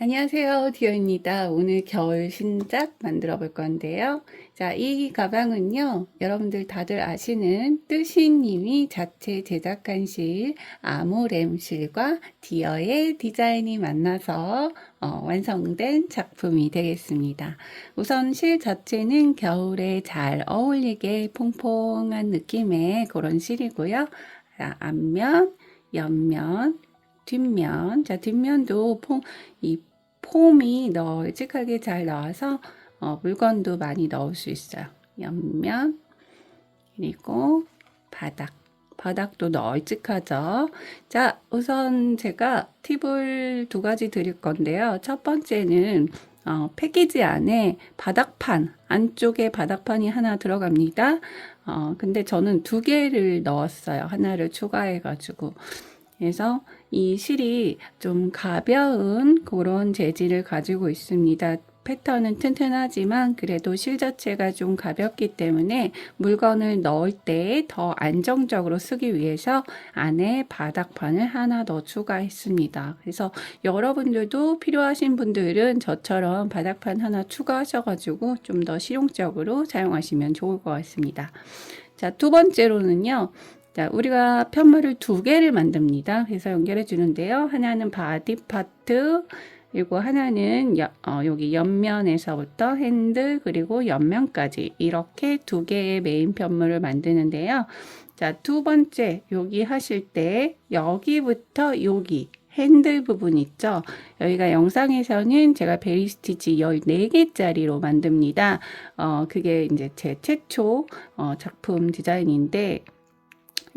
안녕하세요. 디오입니다. 오늘 겨울 신작 만들어 볼 건데요. 자, 이 가방은요, 여러분들 다들 아시는 뜨신님이 자체 제작한 실, 아모렘실과 디어의 디자인이 만나서 완성된 작품이 되겠습니다. 우선 실 자체는 겨울에 잘 어울리게 퐁퐁한 느낌의 그런 실이고요. 자, 앞면, 옆면, 뒷면. 자, 뒷면도 이 폼이 널찍하게 잘 나와서 물건도 많이 넣을 수 있어요. 옆면, 그리고 바닥도 널찍하죠. 자, 우선 제가 팁을 두 가지 드릴 건데요. 첫 번째는 패키지 안에 안쪽에 바닥판이 하나 들어갑니다. 근데 저는 두 개를 넣었어요. 하나를 추가해가지고. 그래서 이 실이 좀 가벼운 그런 재질을 가지고 있습니다. 패턴은 튼튼하지만 그래도 실 자체가 좀 가볍기 때문에 물건을 넣을 때 더 안정적으로 쓰기 위해서 안에 바닥판을 하나 더 추가했습니다. 그래서 여러분들도 필요하신 분들은 저처럼 바닥판 하나 추가하셔가지고 좀 더 실용적으로 사용하시면 좋을 것 같습니다. 자, 두 번째로는요. 자, 우리가 편물을 두 개를 만듭니다. 그래서 연결해 주는데요. 하나는 바디 파트, 그리고 하나는 여기 옆면에서부터 핸들, 그리고 옆면까지 이렇게 두 개의 메인 편물을 만드는데요. 자, 두 번째, 여기 하실 때 여기부터 여기 핸들 부분 있죠? 여기가 영상에서는 제가 베리 스티치 14개짜리로 만듭니다. 그게 이제 제 최초 작품 디자인인데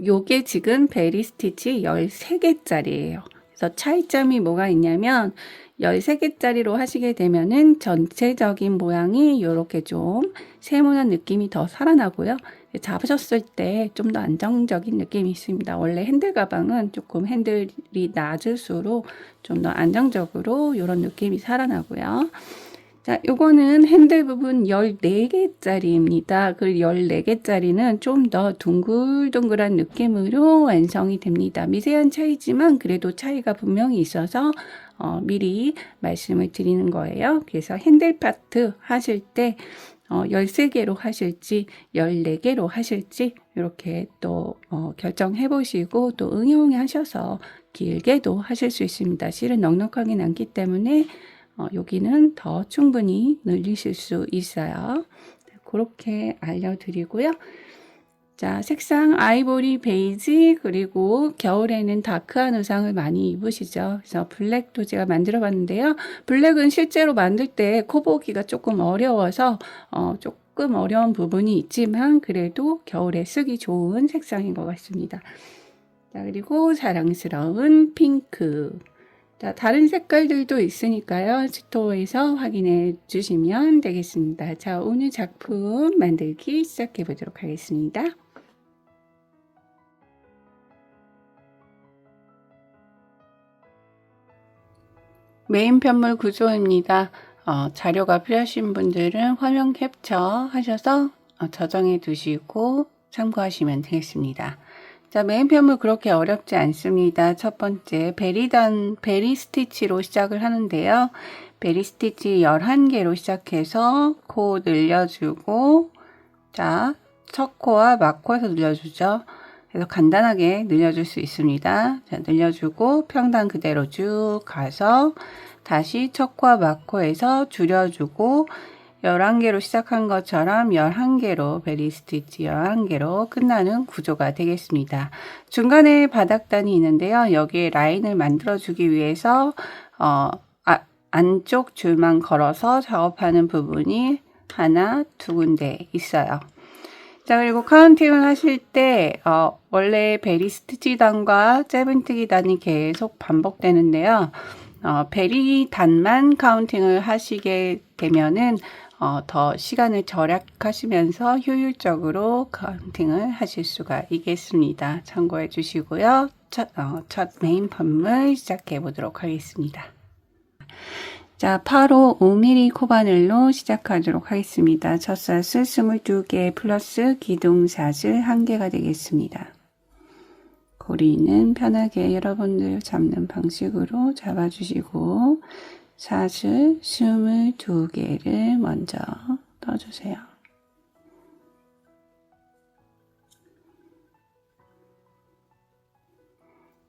요게 지금 베리 스티치 13개짜리예요. 그래서 차이점이 뭐가 있냐면 13개짜리로 하시게 되면은 전체적인 모양이 이렇게 좀 세모난 느낌이 더 살아나고요. 잡으셨을 때 좀 더 안정적인 느낌이 있습니다. 원래 핸들 가방은 조금 핸들이 낮을수록 좀 더 안정적으로 이런 느낌이 살아나고요. 자, 요거는 핸들 부분 14개짜리입니다. 그 14개짜리는 좀 더 둥글둥글한 느낌으로 완성이 됩니다. 미세한 차이지만 그래도 차이가 분명히 있어서 미리 말씀을 드리는 거예요. 그래서 핸들 파트 하실 때 13개로 하실지 14개로 하실지 이렇게 또 결정해 보시고 또 응용하셔서 길게도 하실 수 있습니다. 실은 넉넉하긴 않기 때문에 여기는 더 충분히 늘리실 수 있어요. 그렇게 알려드리고요. 자, 색상 아이보리 베이지, 그리고 겨울에는 다크한 의상을 많이 입으시죠. 그래서 블랙도 제가 만들어 봤는데요. 블랙은 실제로 만들 때 코보기가 조금 어려워서 조금 어려운 부분이 있지만 그래도 겨울에 쓰기 좋은 색상인 것 같습니다. 자, 그리고 자랑스러운 핑크. 자, 다른 색깔들도 있으니까요. 스토어에서 확인해 주시면 되겠습니다. 자, 오늘 작품 만들기 시작해 보도록 하겠습니다. 메인 편물 구조입니다. 자료가 필요하신 분들은 화면 캡처 하셔서 저장해 두시고 참고하시면 되겠습니다. 자, 메인 편물 그렇게 어렵지 않습니다. 첫 번째, 베리 스티치로 시작을 하는데요. 베리 스티치 11개로 시작해서 코 늘려주고, 자, 첫 코와 막코에서 늘려주죠. 그래서 간단하게 늘려줄 수 있습니다. 자, 늘려주고 평단 그대로 쭉 가서 다시 첫 코와 막코에서 줄여주고 11개로 시작한 것처럼 11개로 베리 스티치 11개로 끝나는 구조가 되겠습니다. 중간에 바닥단이 있는데요. 여기에 라인을 만들어 주기 위해서 안쪽 줄만 걸어서 작업하는 부분이 하나, 두 군데 있어요. 자, 그리고 카운팅을 하실 때 원래 베리 스티치 단과 짧은뜨기 단이 계속 반복되는데요. 베리 단만 카운팅을 하시게 되면은 더 시간을 절약하시면서 효율적으로 카운팅을 하실 수가 있겠습니다. 참고해 주시고요. 첫 메인 판물 시작해 보도록 하겠습니다. 자, 8호 5mm 코바늘로 시작하도록 하겠습니다. 첫 샷을 22개 플러스 기둥샷을 1개가 되겠습니다. 고리는 편하게 여러분들 잡는 방식으로 잡아주시고 샷을 22개를 먼저 떠주세요.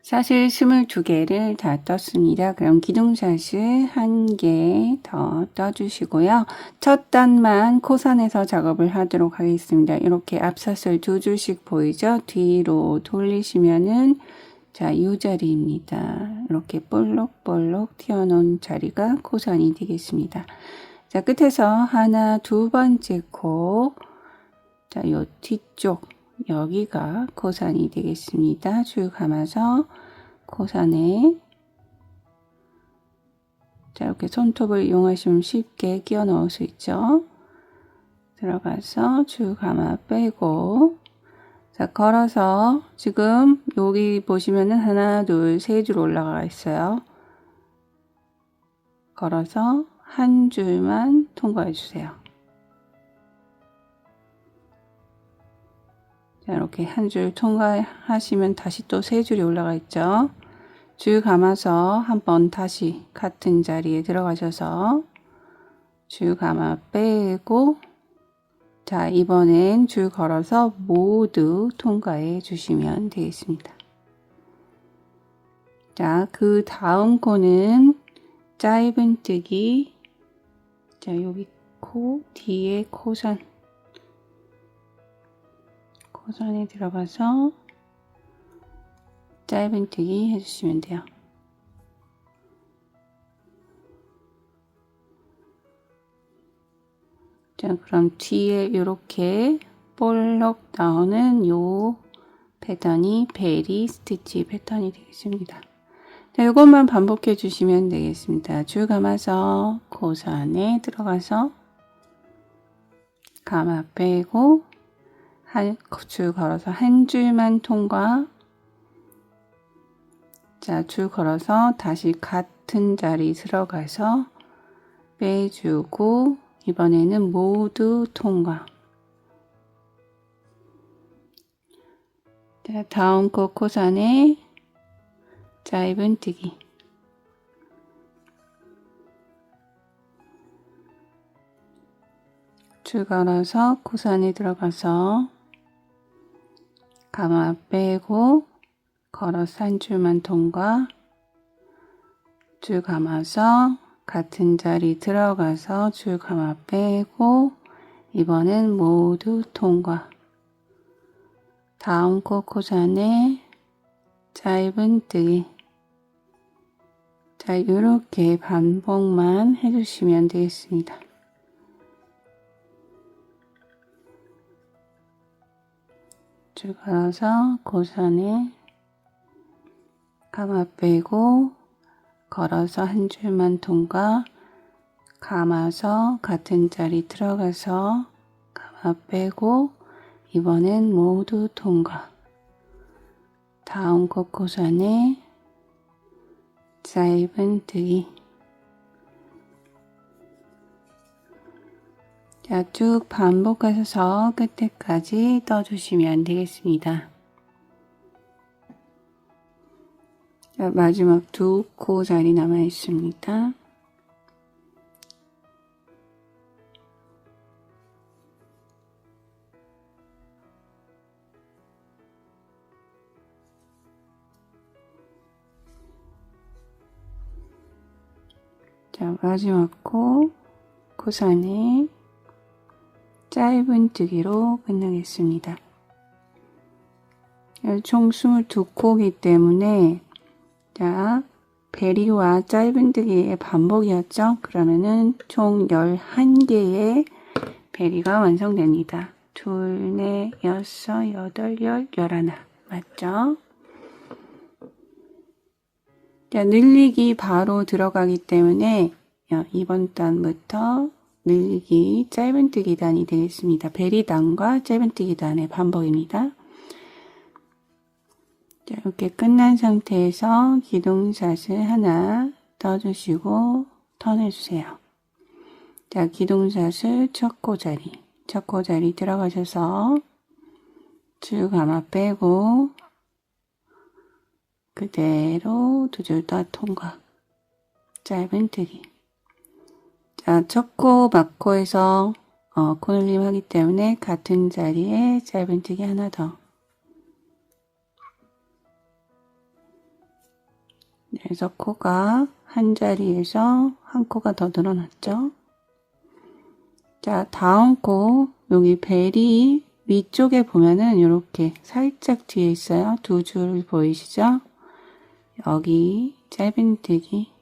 샷을 22개를 다 떴습니다. 그럼 기둥샷을 1개 더 떠주시고요. 첫 단만 코선에서 작업을 하도록 하겠습니다. 이렇게 앞샷을 2줄씩 보이죠? 뒤로 돌리시면은 자, 이 자리입니다. 이렇게 볼록볼록 튀어나온 자리가 코선이 되겠습니다. 자, 끝에서 하나, 두 번째 코, 자, 요 뒤쪽 여기가 코선이 되겠습니다. 줄 감아서 코선에 자, 이렇게 손톱을 이용하시면 쉽게 끼워 넣을 수 있죠. 들어가서 줄 감아 빼고 자, 걸어서 지금 여기 보시면은 하나, 둘, 세 줄 올라가 있어요. 걸어서 한 줄만 통과해 주세요. 자, 이렇게 한 줄 통과하시면 다시 또 세 줄이 올라가 있죠. 줄 감아서 한번 다시 같은 자리에 들어가셔서 줄 감아 빼고 자, 이번엔 줄 걸어서 모두 통과해 주시면 되겠습니다. 자, 그 다음 코는 짧은뜨기. 자, 여기 코 뒤에 코선에 들어가서 짧은뜨기 해주시면 돼요. 자, 그럼 뒤에 이렇게 볼록 나오는 요 패턴이 베리 스티치 패턴이 되겠습니다. 자, 이것만 반복해 주시면 되겠습니다. 줄 감아서 코선에 들어가서 감아 빼고 줄 걸어서 한 줄만 통과. 자, 줄 걸어서 다시 같은 자리 들어가서 빼주고 이번에는 모두 통과. 자, 다음 코 코선에 짧은뜨기. 줄 걸어서 코선에 들어가서 감아 빼고 걸어서 한 줄만 통과. 줄 감아서 같은 자리 들어가서 줄 감아 빼고 이번엔 모두 통과. 다음 코 코선에 짧은뜨기. 자, 이렇게 반복만 해주시면 되겠습니다. 줄 걸어서 코선에 감아 빼고 걸어서 한 줄만 통과. 감아서 같은 자리 들어가서 감아 빼고 이번엔 모두 통과. 다음 코 코선에 짧은뜨기. 자, 쭉 반복하셔서 끝에까지 떠주시면 되겠습니다. 자, 마지막 두 코 자리 남아 있습니다. 자, 마지막 코 코선에 짧은뜨기로 끝내겠습니다. 총 22코이기 때문에 자, 베리와 짧은뜨기의 반복이었죠. 그러면은 총 11개의 베리가 완성됩니다. 2, 4, 6, 8, 10, 11 맞죠? 자, 늘리기 바로 들어가기 때문에 이번 단부터 늘리기 짧은뜨기 단이 되겠습니다. 베리단과 짧은뜨기 단의 반복입니다. 자, 이렇게 끝난 상태에서 기둥샷을 하나 떠주시고 턴해주세요. 자, 기둥샷을 첫 코자리 들어가셔서 줄 감아 빼고 그대로 두 줄 더 통과. 짧은뜨기. 자, 첫 코, 막코에서 코늘림 하기 때문에 같은 자리에 짧은뜨기 하나 더. 그래서 코가 한 자리에서 한 코가 더 늘어났죠. 자, 다음 코, 여기 벨이 위쪽에 보면은 이렇게 살짝 뒤에 있어요. 두 줄 보이시죠? 여기 짧은뜨기.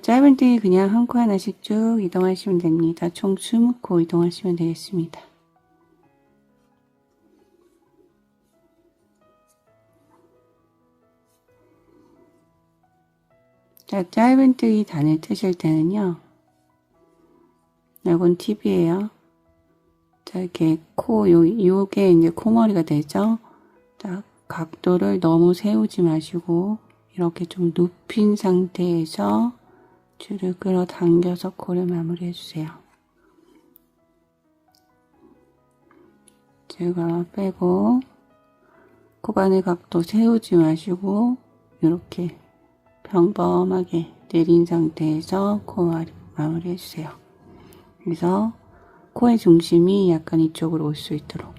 짧은뜨기 그냥 한 코 하나씩 쭉 이동하시면 됩니다. 총 20코 이동하시면 되겠습니다. 자, 짧은뜨기 단을 뜨실 때는요. 이건 팁이에요. 자, 이렇게 요게 이제 코머리가 되죠? 자, 각도를 너무 세우지 마시고, 이렇게 좀 눕힌 상태에서 줄을 끌어당겨서 코를 마무리해 주세요. 제가 빼고, 코바늘 각도 세우지 마시고, 이렇게 평범하게 내린 상태에서 코 마무리 해주세요. 그래서 코의 중심이 약간 이쪽으로 올 수 있도록.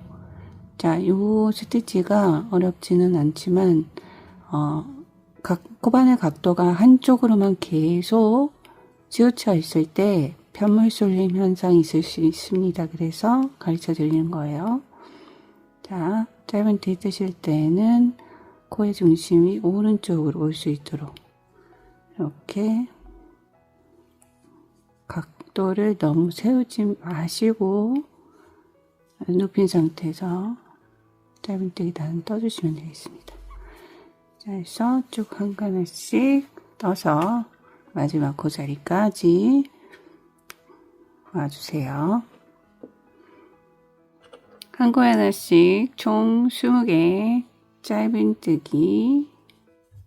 자, 요 스티치가 어렵지는 않지만, 코바늘 각도가 한쪽으로만 계속 치우쳐 있을 때 편물 쏠림 현상이 있을 수 있습니다. 그래서 가르쳐 드리는 거예요. 자, 짧은뜨기 뜨실 때는 코의 중심이 오른쪽으로 올 수 있도록 이렇게 각도를 너무 세우지 마시고 눕힌 상태에서 짧은뜨기 단을 떠주시면 되겠습니다. 자, 해서 쭉 한 가닥씩 떠서 마지막 코 자리까지 와주세요. 한 코에 하나씩 총 20개 짧은뜨기,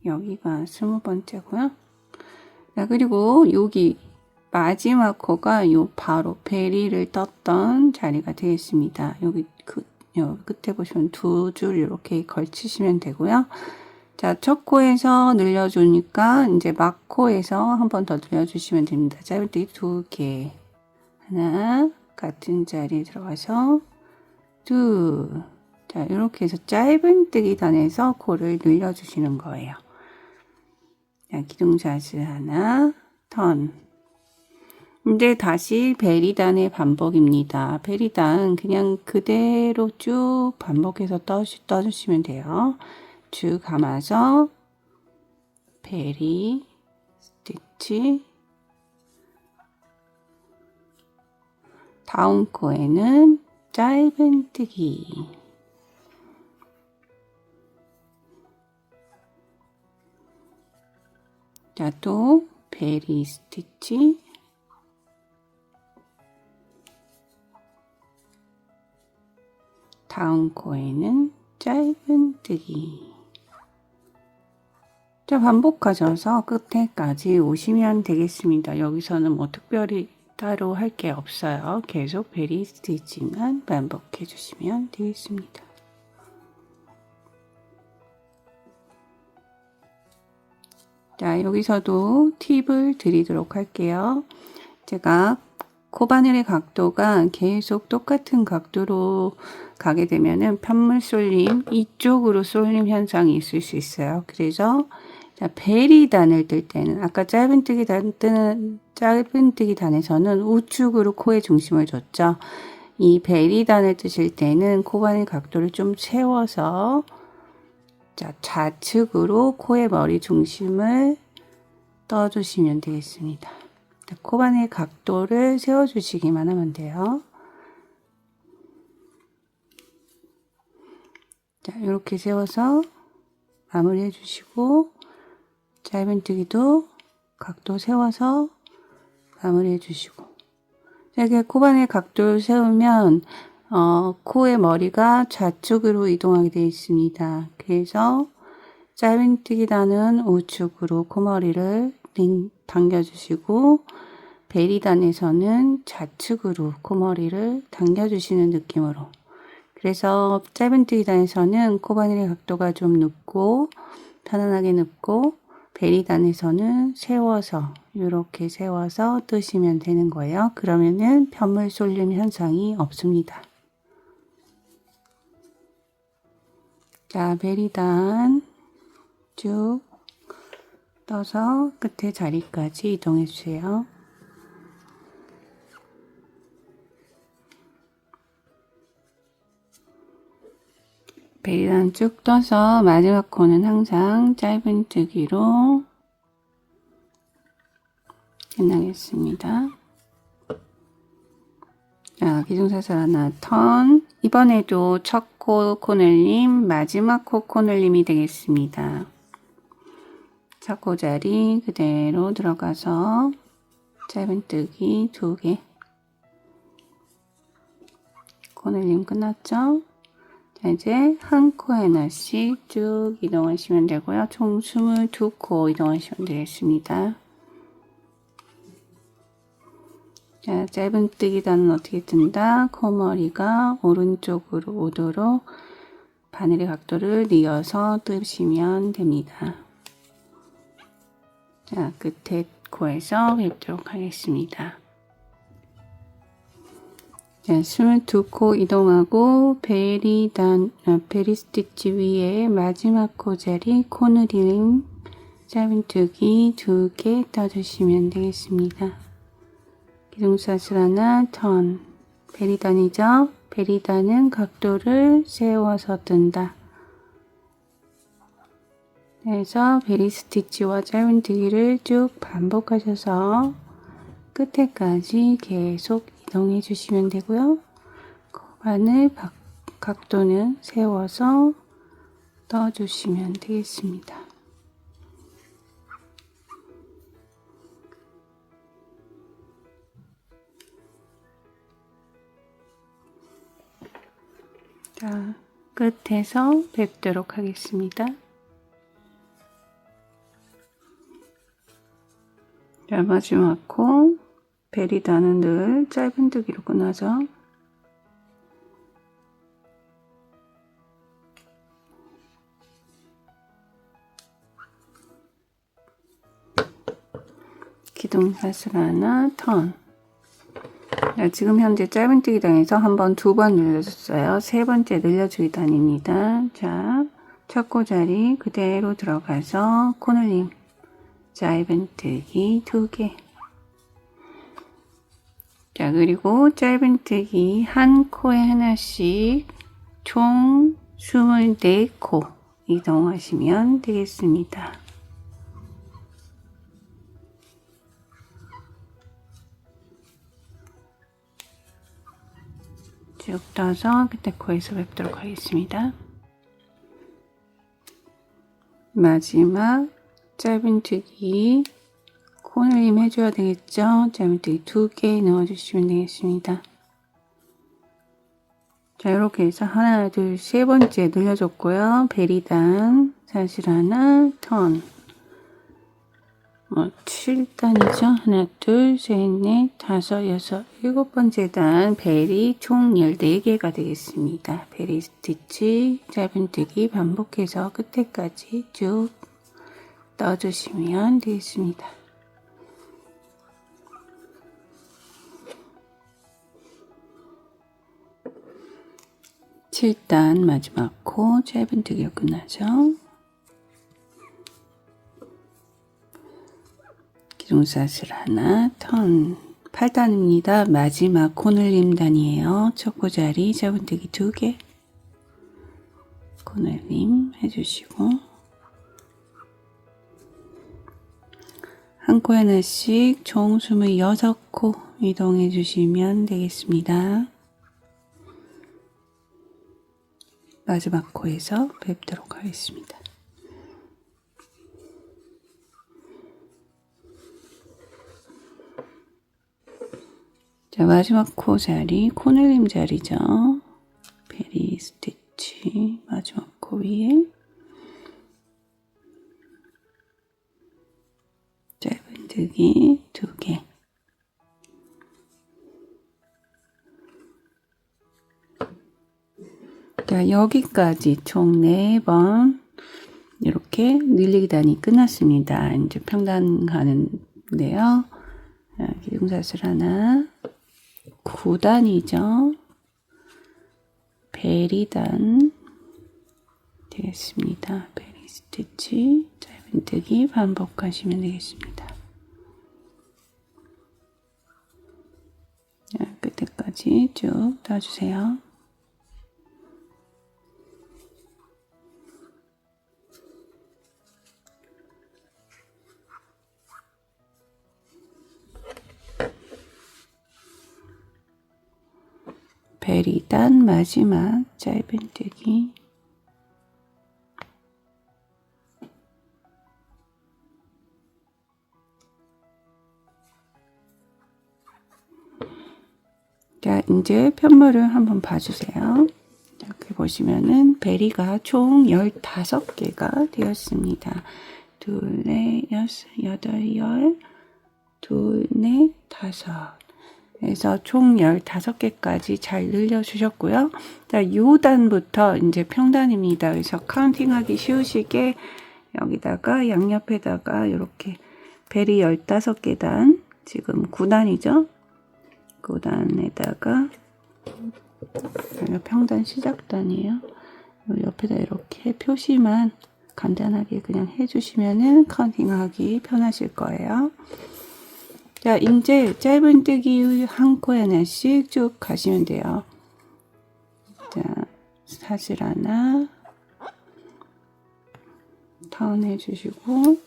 여기가 20번째고요. 자, 그리고 여기 마지막 코가 요 바로 베리를 떴던 자리가 되겠습니다. 여기 끝에 보시면 두 줄 이렇게 걸치시면 되고요. 자, 첫 코에서 늘려주니까 이제 막 코에서 한 번 더 늘려주시면 됩니다. 짧은뜨기 2개. 하나, 같은 자리에 들어가서 둘. 자, 이렇게 해서 짧은뜨기 단에서 코를 늘려주시는 거예요. 자, 기둥자스 하나, 턴. 이제 다시 베리단의 반복입니다. 베리단 그냥 그대로 쭉 반복해서 떠주시면 돼요. 쭉 감아서 베리, 스티치, 다음 코에는 짧은뜨기. 자, 또 베리 스티치, 다음 코에는 짧은뜨기. 자, 반복하셔서 끝에까지 오시면 되겠습니다. 여기서는 뭐 특별히 따로 할 게 없어요. 계속 베리 스티치만 반복해 주시면 되겠습니다. 자, 여기서도 팁을 드리도록 할게요. 제가 코바늘의 각도가 계속 똑같은 각도로 가게 되면은 편물 쏠림, 이쪽으로 쏠림 현상이 있을 수 있어요. 그래서 자, 베리단을 뜰 때는 아까 짧은뜨기 단에서는 우측으로 코의 중심을 줬죠. 이 베리단을 뜨실 때는 코바늘 각도를 좀 세워서 자, 좌측으로 코의 머리 중심을 떠주시면 되겠습니다. 코바늘 각도를 세워주시기만 하면 돼요. 자, 이렇게 세워서 마무리해 주시고, 짧은뜨기도 각도 세워서 마무리해 주시고. 이렇게 코바늘 각도를 세우면 코의 머리가 좌측으로 이동하게 되어 있습니다. 그래서 짧은뜨기 단은 우측으로 코머리를 당겨주시고, 베리단에서는 좌측으로 코머리를 당겨주시는 느낌으로. 그래서 짧은뜨기 단에서는 코바늘의 각도가 좀 눕고, 편안하게 눕고, 베리단에서는 세워서 이렇게 세워서 뜨시면 되는 거예요. 그러면은 편물 쏠림 현상이 없습니다. 자, 베리단 쭉 떠서 끝에 자리까지 이동해 주세요. 베리단 쭉 떠서 마지막 코는 항상 짧은뜨기로 끝나겠습니다. 자, 기둥사슬 하나 턴. 이번에도 첫 코 코늘림, 마지막 코 코늘림이 되겠습니다. 첫 코 자리 그대로 들어가서 짧은뜨기 2개. 코늘림 끝났죠? 자, 이제 한 코 하나씩 쭉 이동하시면 되고요. 총 22코 이동하시면 되겠습니다. 자, 짧은뜨기 단은 어떻게 뜬다? 코머리가 오른쪽으로 오도록 바늘의 각도를 이어서 뜨시면 됩니다. 자, 끝에 코에서 뵙도록 하겠습니다. 자, 22코 이동하고 베리 스티치 위에 마지막 코 자리 코늘림 짧은뜨기 2개 떠주시면 되겠습니다. 기둥사슬 하나 턴. 베리단이죠? 베리단은 각도를 세워서 뜬다. 그래서 베리 스티치와 짧은뜨기를 쭉 반복하셔서 끝에까지 계속 이동해 주시면 되고요. 바늘 각도는 세워서 떠주시면 되겠습니다. 자, 끝에서 뵙도록 하겠습니다. 자, 마지막 코 베리단은 늘 짧은뜨기로 끝나죠. 기둥사슬 하나 턴. 자, 지금 현재 짧은뜨기 단에서 한 번, 2번 늘려줬어요. 세 번째 늘려주기 단입니다. 자, 첫 코 자리 그대로 들어가서 코늘림 짧은뜨기 2개. 자, 그리고 짧은뜨기 한 코에 하나씩 총 24코 이동하시면 되겠습니다. 쭉 떠서 끝에 코에서 뵙도록 하겠습니다. 마지막 짧은뜨기 코늘림 해줘야 되겠죠? 짧은뜨기 2개 넣어주시면 되겠습니다. 자, 이렇게 해서 하나, 둘, 세 번째 늘려줬고요. 베리단 사슬 하나 턴. 7단이죠. 하나, 둘, 셋, 넷, 다섯, 여섯, 일곱 번째 단 베리 총 14개가 되겠습니다. 베리 스티치 짧은뜨기 반복해서 끝에까지 쭉 떠주시면 되겠습니다. (7단) 마지막 코 짧은뜨기로 끝나죠. 기둥사슬 하나 턴. 8단입니다. 마지막 코늘림 단이에요. 첫 코 자리 짧은뜨기 2개 코늘림 해주시고 한 코 하나씩 총 26코 이동해 주시면 되겠습니다. 마지막 코에서 뵙도록 하겠습니다. 자, 마지막 코 자리 코늘림 자리죠. 베리 스티치 마지막 코 위에 짧은뜨기 2개. 자, 여기까지 총 4번 이렇게 늘리기 단이 끝났습니다. 이제 평단 가는데요. 기둥사슬 하나, 9단이죠. 베리단 되겠습니다. 베리 스티치, 짧은뜨기 반복하시면 되겠습니다. 끝에까지 쭉 따주세요. 베리단 마지막 짧은뜨기. 자, 이제 편물을 한번 봐주세요. 이렇게 보시면은 베리가 총 15개가 되었습니다. 둘, 넷, 여섯, 여덟, 열, 둘, 넷, 다섯. 그래서 총 15개까지 잘 늘려주셨고요. 자, 요단부터 이제 평단입니다. 그래서 카운팅하기 쉬우시게 여기다가 양옆에다가 이렇게 베리 15계단, 지금 9단이죠? 9단에다가 평단 시작단이에요. 옆에다 이렇게 표시만 간단하게 그냥 해주시면은 카운팅하기 편하실 거예요. 자, 이제 짧은뜨기 한 코에 하나씩 쭉 가시면 돼요. 자, 사슬 하나 턴 해주시고,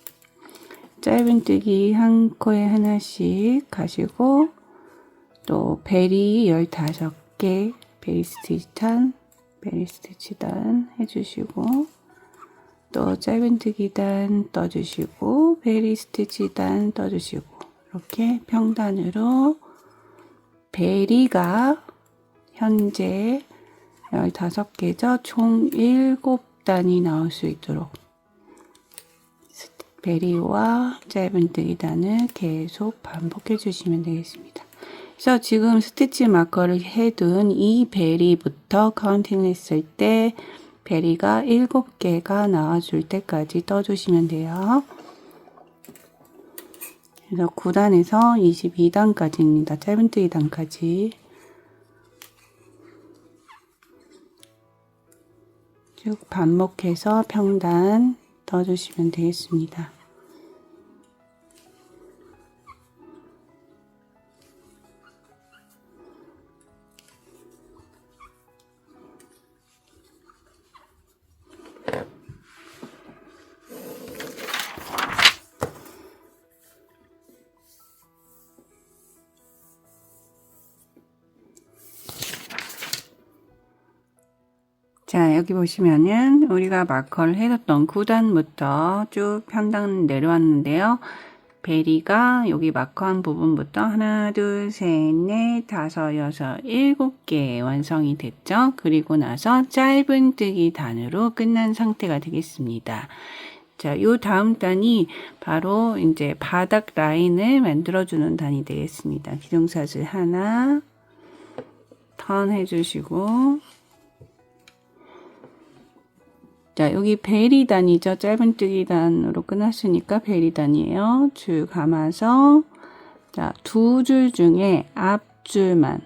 짧은뜨기 한 코에 하나씩 가시고, 또 베리 15개 베리 스티치 단 해주시고, 또 짧은뜨기 단 떠주시고, 베리 스티치 단 떠주시고, 이렇게 평단으로 베리가 현재 15개죠. 총 7단이 나올 수 있도록 베리와 짧은뜨기 단을 계속 반복해 주시면 되겠습니다. 그래서 지금 스티치 마커를 해둔 이 베리부터 카운팅을 했을 때 베리가 7개가 나와줄 때까지 떠주시면 돼요. 그래서 9단에서 22단까지입니다. 짧은뜨기 단까지 쭉 반복해서 평단 떠주시면 되겠습니다. 자, 여기 보시면은 우리가 마커를 해뒀던 9단부터 쭉 평단 내려왔는데요. 베리가 여기 마커한 부분부터 하나, 둘, 셋, 넷, 다섯, 여섯, 7개 완성이 됐죠. 그리고 나서 짧은뜨기 단으로 끝난 상태가 되겠습니다. 자, 요 다음 단이 바로 이제 바닥 라인을 만들어주는 단이 되겠습니다. 기둥사슬 하나 턴 해주시고, 자, 여기 베리단이죠. 짧은뜨기 단으로 끝났으니까 베리단이에요. 줄 감아서, 자, 2줄 중에 앞줄만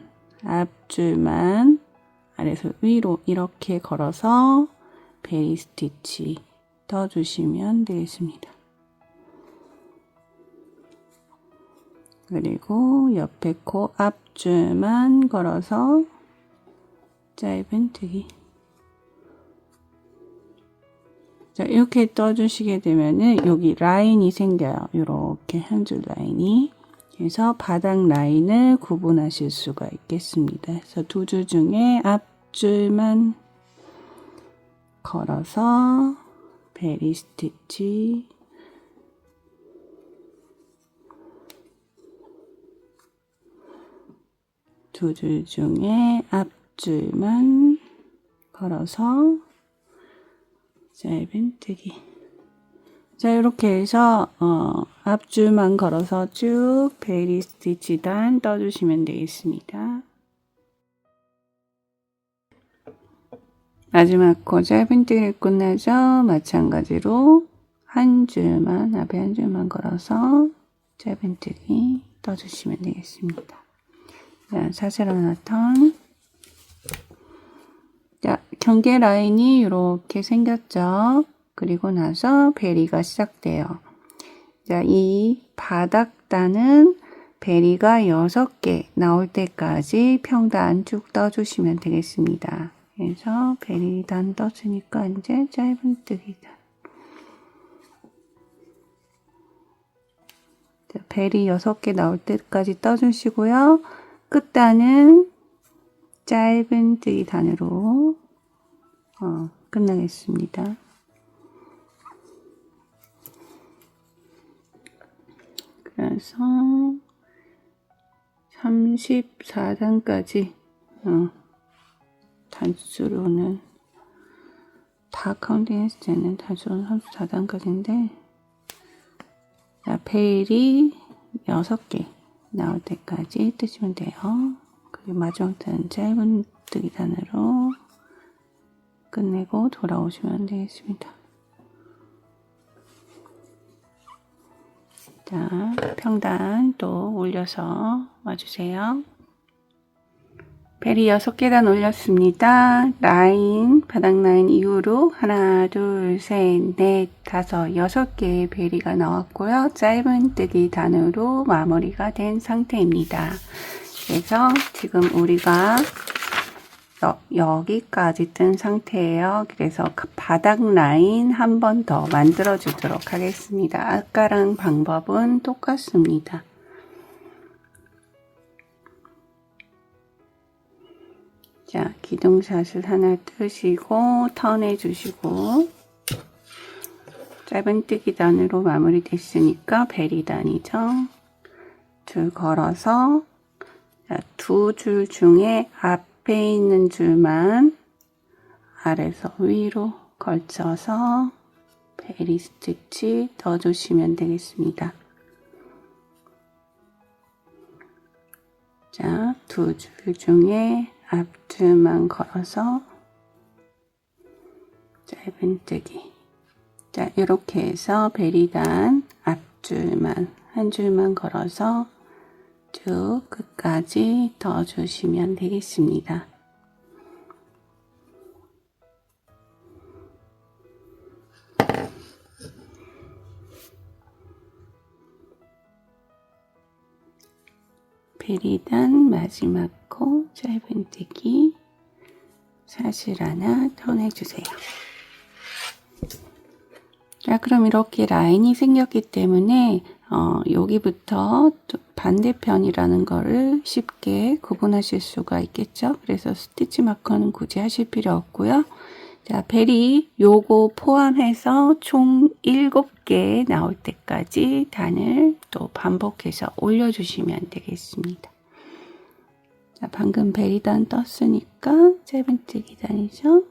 아래서 위로 이렇게 걸어서 베리 스티치 떠주시면 되겠습니다. 그리고 옆에 코 앞줄만 걸어서 짧은뜨기. 자, 이렇게 떠주시게 되면은 여기 라인이 생겨요. 이렇게 한 줄 라인이. 그래서 바닥 라인을 구분하실 수가 있겠습니다. 그래서 2줄 중에 앞줄만 걸어서 베리 스티치, 두 줄 중에 앞줄만 걸어서 짧은뜨기. 자, 이렇게 해서 앞줄만 걸어서 쭉 베리 스티치 단 떠주시면 되겠습니다. 마지막 코 짧은뜨기를 끝나죠. 마찬가지로 한 줄만, 앞에 한 줄만 걸어서 짧은뜨기 떠주시면 되겠습니다. 자, 사슬 하나 턴. 자, 경계 라인이 이렇게 생겼죠. 그리고 나서 베리가 시작돼요. 자, 이 바닥단은 베리가 6개 나올 때까지 평단 쭉 떠주시면 되겠습니다. 그래서 베리단 떴으니까 이제 짧은뜨기단. 자, 베리 6개 나올 때까지 떠주시고요. 끝단은 짧은뜨기 단으로 끝나겠습니다. 그래서 34단까지 단수로는 다 카운팅 했을 때는 단수로는 34단까지인데 자, 베일이 6개 나올 때까지 뜨시면 돼요. 그리고 마지막 단은 짧은뜨기 단으로 끝내고 돌아오시면 되겠습니다. 자, 평단 또 올려서 와주세요. 베리 6계단 올렸습니다. 라인, 바닥 라인 이후로 하나, 둘, 셋, 넷, 다섯, 6개의 베리가 나왔고요. 짧은뜨기 단으로 마무리가 된 상태입니다. 그래서 지금 우리가 여기까지 뜬 상태예요. 그래서 바닥 라인 한 번 더 만들어 주도록 하겠습니다. 아까랑 방법은 똑같습니다. 자, 기둥샷을 하나 뜨시고 턴해 주시고 짧은뜨기 단으로 마무리 됐으니까 베리단이죠. 줄 걸어서 두 줄 중에 앞에 있는 줄만 아래서 위로 걸쳐서 베리 스티치 넣어주시면 되겠습니다. 자, 두 줄 중에 앞줄만 걸어서 짧은뜨기. 자, 이렇게 해서 베리단 앞줄만 한 줄만 걸어서 쭉 끝까지 넣어주시면 되겠습니다. 베리단 마지막 코 짧은뜨기 사슬 하나 턴해주세요. 자, 그럼 이렇게 라인이 생겼기 때문에 여기부터 반대편이라는 거를 쉽게 구분하실 수가 있겠죠. 그래서 스티치 마커는 굳이 하실 필요 없고요. 자, 베리 요거 포함해서 총 7개 나올 때까지 단을 또 반복해서 올려주시면 되겠습니다. 자, 방금 베리단 떴으니까 짧은뜨기 단이죠.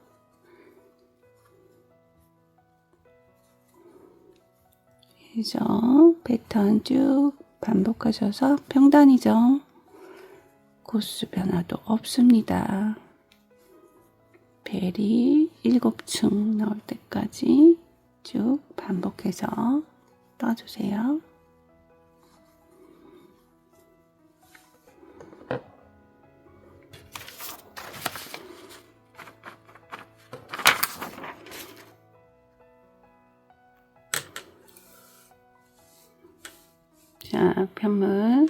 그래서 패턴 쭉 반복하셔서 평단이죠. 코스 변화도 없습니다. 베리 7층 나올 때까지 쭉 반복해서 떠주세요. 자, 편물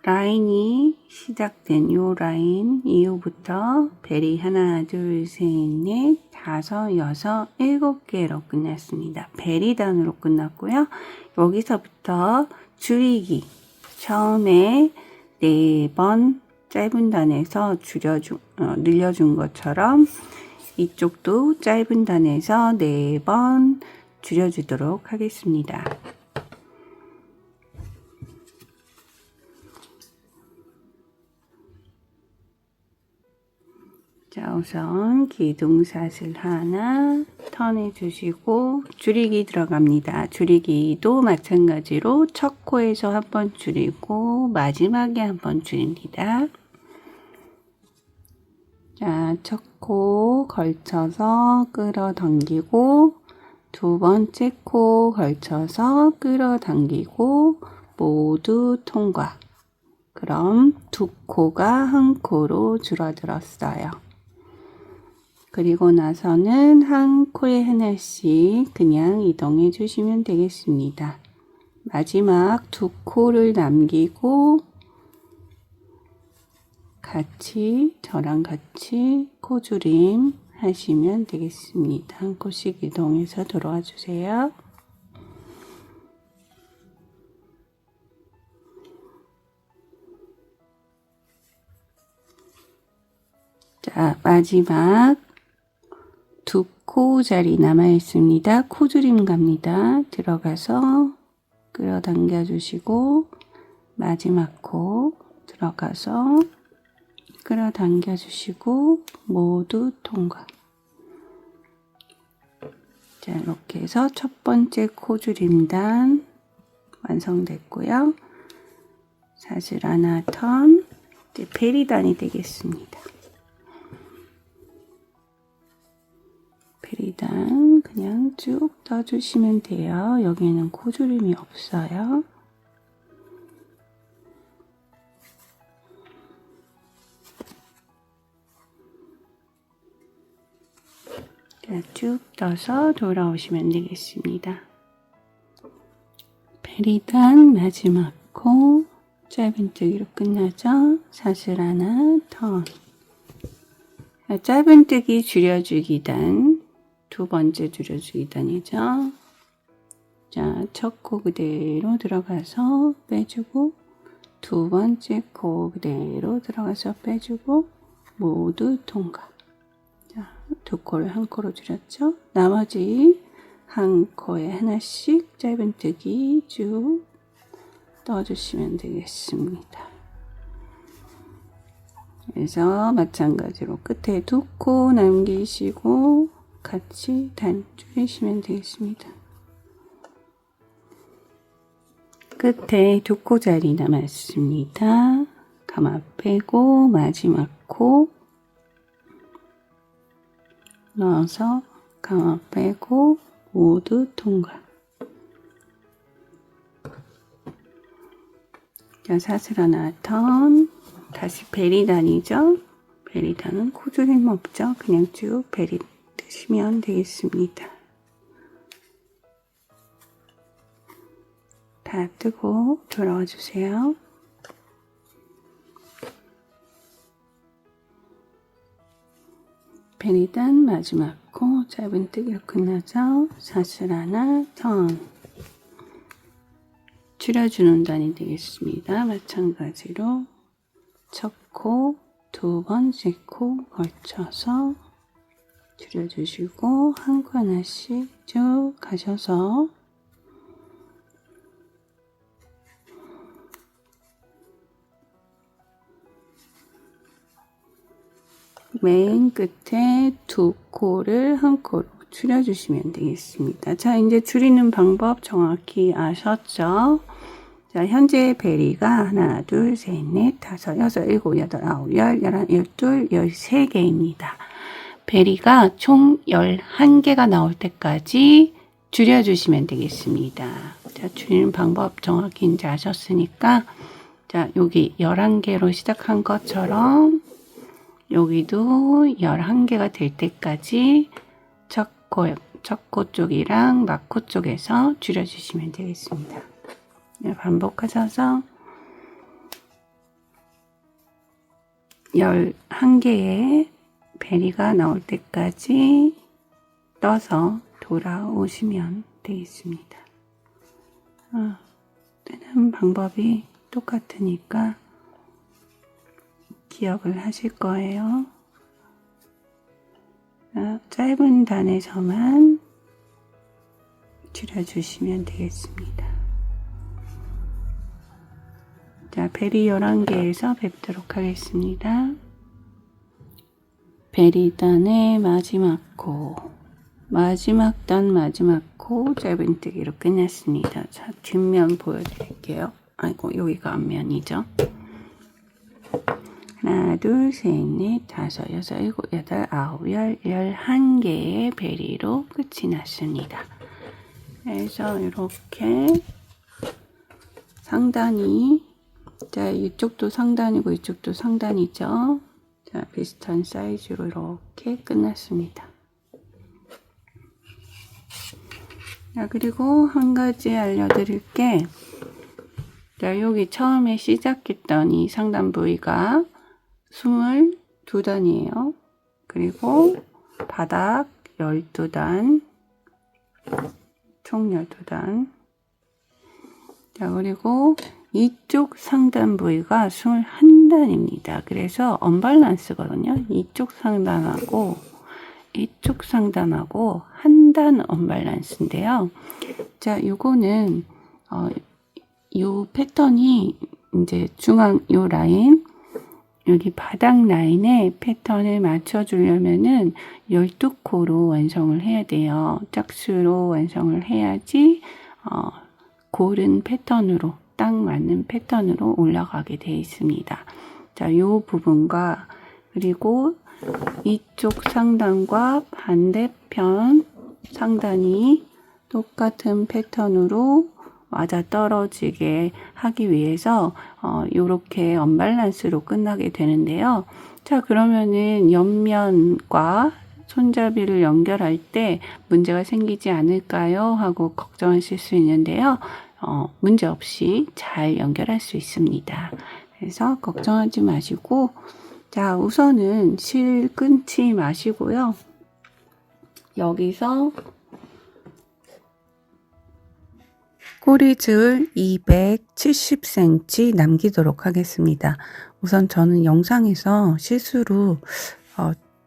라인이 시작된 요 라인 이후부터 베리 하나, 둘, 셋, 넷, 다섯, 여섯, 7개로 끝났습니다. 베리단으로 끝났고요. 여기서부터 줄이기 처음에 4번 짧은 단에서 늘려준 것처럼 이쪽도 짧은 단에서 4번 줄여주도록 하겠습니다. 자, 우선 기둥사슬 하나 턴해 주시고 줄이기 들어갑니다. 줄이기도 마찬가지로 첫 코에서 한 번 줄이고 마지막에 한 번 줄입니다. 자, 첫 코 걸쳐서 끌어당기고 두 번째 코 걸쳐서 끌어당기고 모두 통과. 그럼 두 코가 한 코로 줄어들었어요. 그리고 나서는 한 코에 하나씩 그냥 이동해 주시면 되겠습니다. 마지막 두 코를 남기고 저랑 같이 코줄임 하시면 되겠습니다. 한 코씩 이동해서 들어와 주세요. 자, 마지막 두 코 자리 남아 있습니다. 코줄임 갑니다. 들어가서 끌어당겨 주시고 마지막 코 들어가서 끌어당겨 주시고 모두 통과. 자, 이렇게 해서 첫 번째 코줄임단 완성됐고요. 사슬 하나 턴, 이제 베리단이 되겠습니다. 베리단 그냥 쭉 떠주시면 돼요. 여기는 코줄임이 없어요. 자, 쭉 떠서 돌아오시면 되겠습니다. 베리단 마지막 코 짧은뜨기로 끝나죠. 사슬 하나 턴. 짧은뜨기 줄여주기단 두 번째 줄여주기단이죠. 자, 첫 코 그대로 들어가서 빼주고 두 번째 코 그대로 들어가서 빼주고 모두 통과. 자, 두 코를 한 코로 줄였죠. 나머지 한 코에 하나씩 짧은뜨기 쭉 떠주시면 되겠습니다. 그래서 마찬가지로 끝에 두 코 남기시고 같이 단 줄이시면 되겠습니다. 끝에 두 코 자리 남았습니다. 가마 빼고 마지막 코 넣어서 가마 빼고 모두 통과. 자, 사슬 하나 턴. 다시 베리단이죠. 베리단은 코줄임 없죠. 그냥 쭉 베리 뜨시면 되겠습니다. 다 뜨고 돌아와 주세요. 베리단 마지막 코 짧은뜨기로 끝나죠. 사슬 하나 턴. 줄여주는 단이 되겠습니다. 마찬가지로 첫 코, 두 번째 코 걸쳐서 줄여주시고 한 코 하나씩 쭉 가셔서 맨 끝에 두 코를 한 코로 줄여주시면 되겠습니다. 자, 이제 줄이는 방법 정확히 아셨죠? 자, 현재 베리가 하나, 둘, 셋, 넷, 다섯, 여섯, 일곱, 여덟, 아홉, 열, 열한, 열둘, 13개입니다. 베리가 총 11개가 나올 때까지 줄여주시면 되겠습니다. 자, 줄이는 방법 정확히 이제 아셨으니까, 자, 여기 11개로 시작한 것처럼, 여기도 11개가 될 때까지 첫 코 쪽이랑 막코 쪽에서 줄여주시면 되겠습니다. 반복하셔서 11개의 베리가 나올 때까지 떠서 돌아오시면 되겠습니다. 뜨는 방법이 똑같으니까 기억을 하실 거예요. 짧은 단에서만 줄여주시면 되겠습니다. 자, 베리 11개에서 뵙도록 하겠습니다. 베리단의 마지막 코, 마지막 단 마지막 코 짧은뜨기로 끝났습니다. 자, 뒷면 보여드릴게요. 아이고, 여기가 앞면이죠. 하나, 둘, 셋, 넷, 다섯, 여섯, 일곱, 여덟, 아홉, 열, 11개의 베리로 끝이 났습니다. 그래서 이렇게 상단이, 자, 이쪽도 상단이고 이쪽도 상단이죠. 자, 비슷한 사이즈로 이렇게 끝났습니다. 자, 그리고 한 가지 알려드릴 게, 자, 여기 처음에 시작했던 이 상단 부위가 22단이에요. 그리고 바닥 12단, 총 12단. 자, 그리고 이쪽 상단 부위가 21단입니다. 그래서 언밸런스거든요. 이쪽 상단하고 이쪽 상단하고 한 단 언밸런스인데요. 자, 요거는 요 패턴이 이제 중앙 요 라인, 여기 바닥 라인에 패턴을 맞춰주려면은 12코로 완성을 해야 돼요. 짝수로 완성을 해야지 고른 패턴으로, 딱 맞는 패턴으로 올라가게 되어 있습니다. 자, 요 부분과 그리고 이쪽 상단과 반대편 상단이 똑같은 패턴으로 맞아 떨어지게 하기 위해서 요렇게 언밸런스로 끝나게 되는데요. 자, 그러면은 옆면과 손잡이를 연결할 때 문제가 생기지 않을까요? 하고 걱정하실 수 있는데요. 문제 없이 잘 연결할 수 있습니다. 그래서 걱정하지 마시고, 자, 우선은 실 끊지 마시고요. 여기서 꼬리줄 270cm 남기도록 하겠습니다. 우선 저는 영상에서 실수로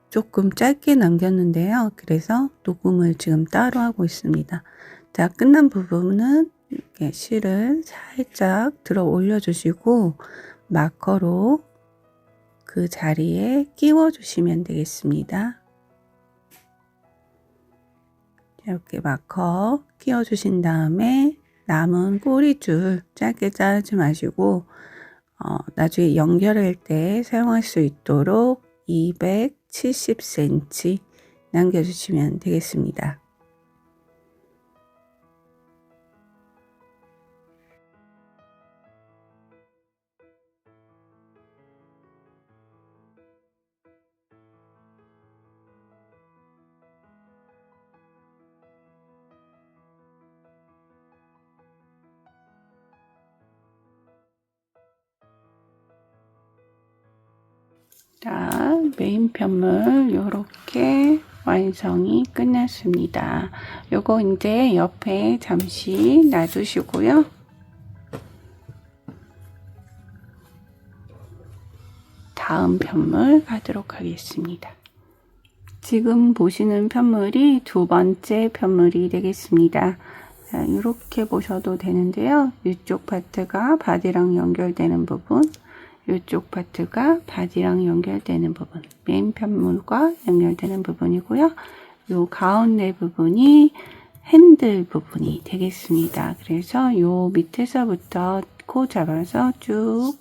조금 짧게 남겼는데요. 그래서 녹음을 지금 따로 하고 있습니다. 자, 끝난 부분은 이렇게 실을 살짝 들어 올려주시고 마커로 그 자리에 끼워주시면 되겠습니다. 이렇게 마커 끼워주신 다음에 남은 꼬리줄 짧게 자르지 마시고 나중에 연결할 때 사용할 수 있도록 270cm 남겨주시면 되겠습니다. 자, 메인 편물 요렇게 완성이 끝났습니다. 요거 이제 옆에 잠시 놔두시고요. 다음 편물 가도록 하겠습니다. 지금 보시는 편물이 두 번째 편물이 되겠습니다. 자, 이렇게 보셔도 되는데요. 이쪽 파트가 바디랑 연결되는 부분, 이쪽 파트가 바디랑 연결되는 부분, 메인 편물과 연결되는 부분이고요. 요 가운데 부분이 핸들 부분이 되겠습니다. 그래서 요 밑에서부터 코 잡아서 쭉,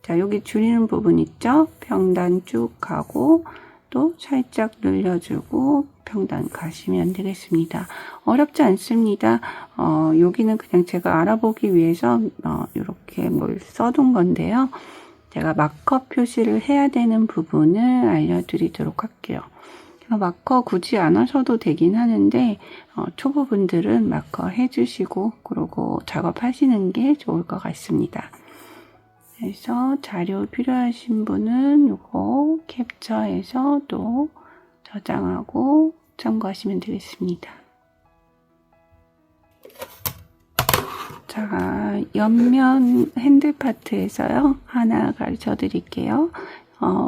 자, 여기 줄이는 부분 있죠? 평단 쭉 가고 또 살짝 늘려주고 평단 가시면 되겠습니다. 어렵지 않습니다. 여기는 그냥 제가 알아보기 위해서 이렇게 뭘 써둔 건데요. 제가 마커 표시를 해야 되는 부분을 알려드리도록 할게요. 마커 굳이 안 하셔도 되긴 하는데 초보분들은 마커 해주시고 그러고 작업하시는 게 좋을 것 같습니다. 그래서 자료 필요하신 분은 이거 캡처해서 또 저장하고 참고하시면 되겠습니다. 자, 옆면 핸들 파트에서요. 하나 가르쳐 드릴게요.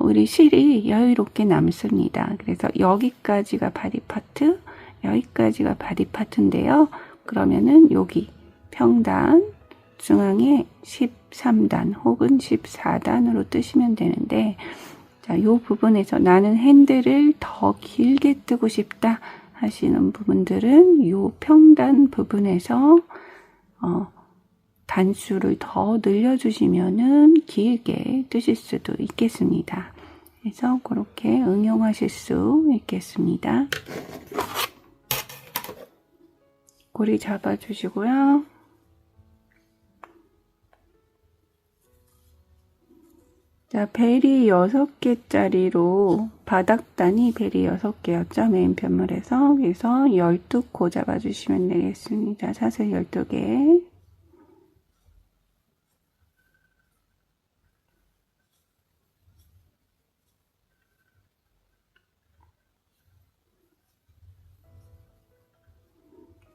우리 실이 여유롭게 남습니다. 그래서 여기까지가 바디 파트, 여기까지가 바디 파트인데요. 그러면은 여기 평단 중앙에 13단 혹은 14단으로 뜨시면 되는데, 자, 이 부분에서 나는 핸들을 더 길게 뜨고 싶다 하시는 부분들은 이 평단 부분에서 단수를 더 늘려주시면은 길게 뜨실 수도 있겠습니다. 그래서 그렇게 응용하실 수 있겠습니다. 고리 잡아주시고요. 자, 베리 6개짜리로 바닥단이 베리 6개였죠. 메인 편물에서. 그래서 12코 잡아주시면 되겠습니다. 사슬 12개.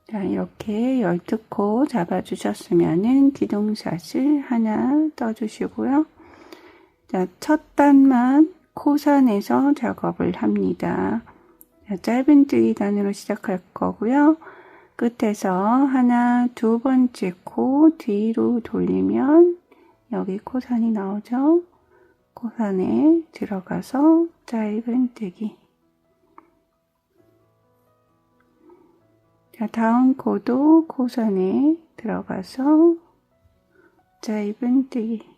자, 이렇게 12코 잡아주셨으면은 기둥샷을 하나 떠주시고요. 자, 첫 단만 코선에서 작업을 합니다. 자, 짧은뜨기 단으로 시작할 거고요. 끝에서 하나, 두 번째 코 뒤로 돌리면 여기 코선이 나오죠. 코선에 들어가서 짧은뜨기. 자, 다음 코도 코선에 들어가서 짧은뜨기.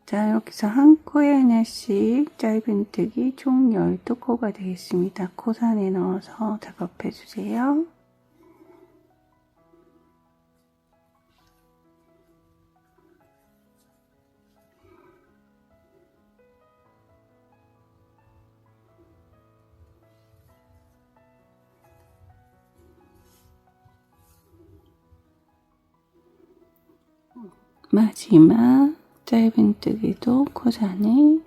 자, 여기서 한 코에 하나씩 짧은뜨기 총 12코가 되겠습니다. 코선에 넣어서 작업해 주세요. 마지막 짧은뜨기도 코선에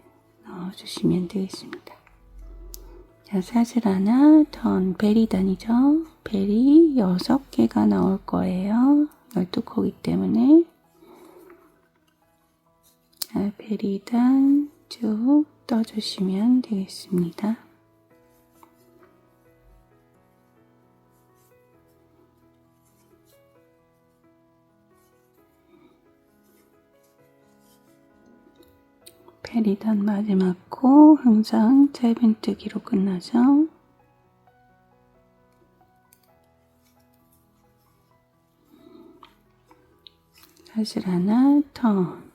넣어주시면 되겠습니다. 자, 사슬 하나, 턴 베리단이죠. 베리 6개가 나올 거예요. 12코기 때문에. 자, 베리단 쭉 떠주시면 되겠습니다. 베리단 마지막 코 항상 짧은뜨기로 끝나죠. 사슬 하나, 턴.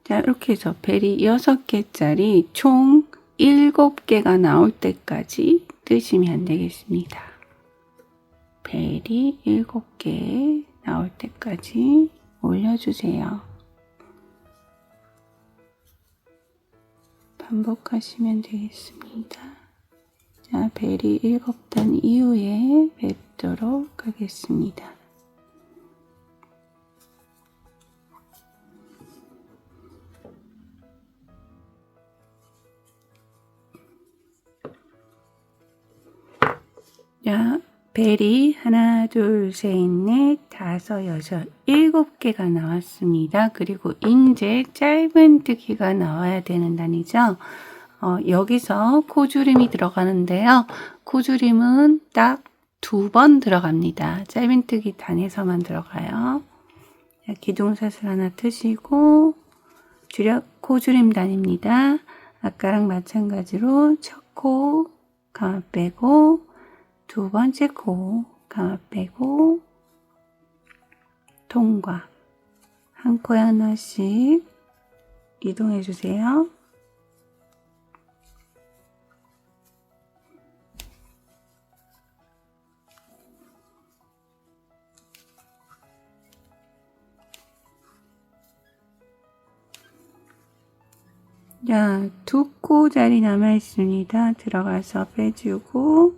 자, 이렇게 해서 베리 6개짜리 총 7개가 나올 때까지 뜨시면 되겠습니다. 베리 7개 나올 때까지 올려주세요. 반복하시면 되겠습니다. 자, 베리 7단 이후에 뵙도록 하겠습니다. 자, 베리 하나, 둘, 셋, 넷, 다섯, 여섯, 7개가 나왔습니다. 그리고 이제 짧은뜨기가 나와야 되는 단이죠. 여기서 코줄임이 들어가는데요. 코줄임은 딱 2번 들어갑니다. 짧은뜨기 단에서만 들어가요. 자, 기둥사슬 하나 트시고 코줄임 단입니다. 아까랑 마찬가지로 첫 코 가마 빼고 두 번째 코 가마 빼고 통과. 한 코에 하나씩 이동해 주세요. 자, 2코 자리 남아 있습니다. 들어가서 빼주고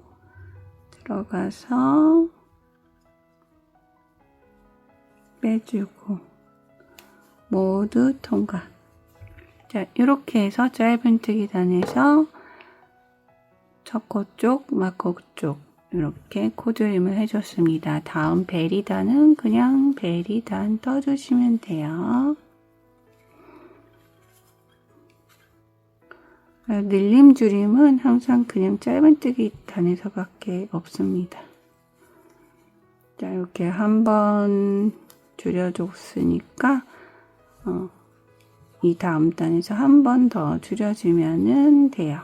들어가서 빼주고 모두 통과. 자, 이렇게 해서 짧은뜨기 단에서 첫 코 쪽, 막코 쪽 이렇게 코줄임을 해줬습니다. 다음 베리단은 그냥 베리단 떠주시면 돼요. 늘림줄임은 항상 그냥 짧은뜨기 단에서밖에 없습니다. 자, 이렇게 한번 줄여줬으니까 이 다음 단에서 한 번 더 줄여주면 돼요.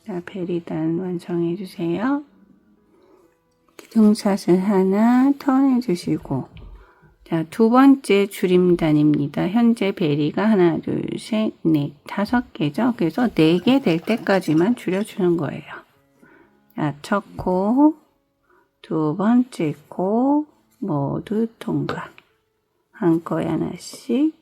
자, 자, 베리단 완성해 주세요. 기둥샷을 하나 턴해 주시고, 자, 두 번째 줄임단입니다. 현재 베리가 하나, 둘, 셋, 넷, 5개죠. 그래서 4개 될 때까지만 줄여주는 거예요. 자, 첫 코, 두 번째 코 모두 통과. 한 코에 하나씩.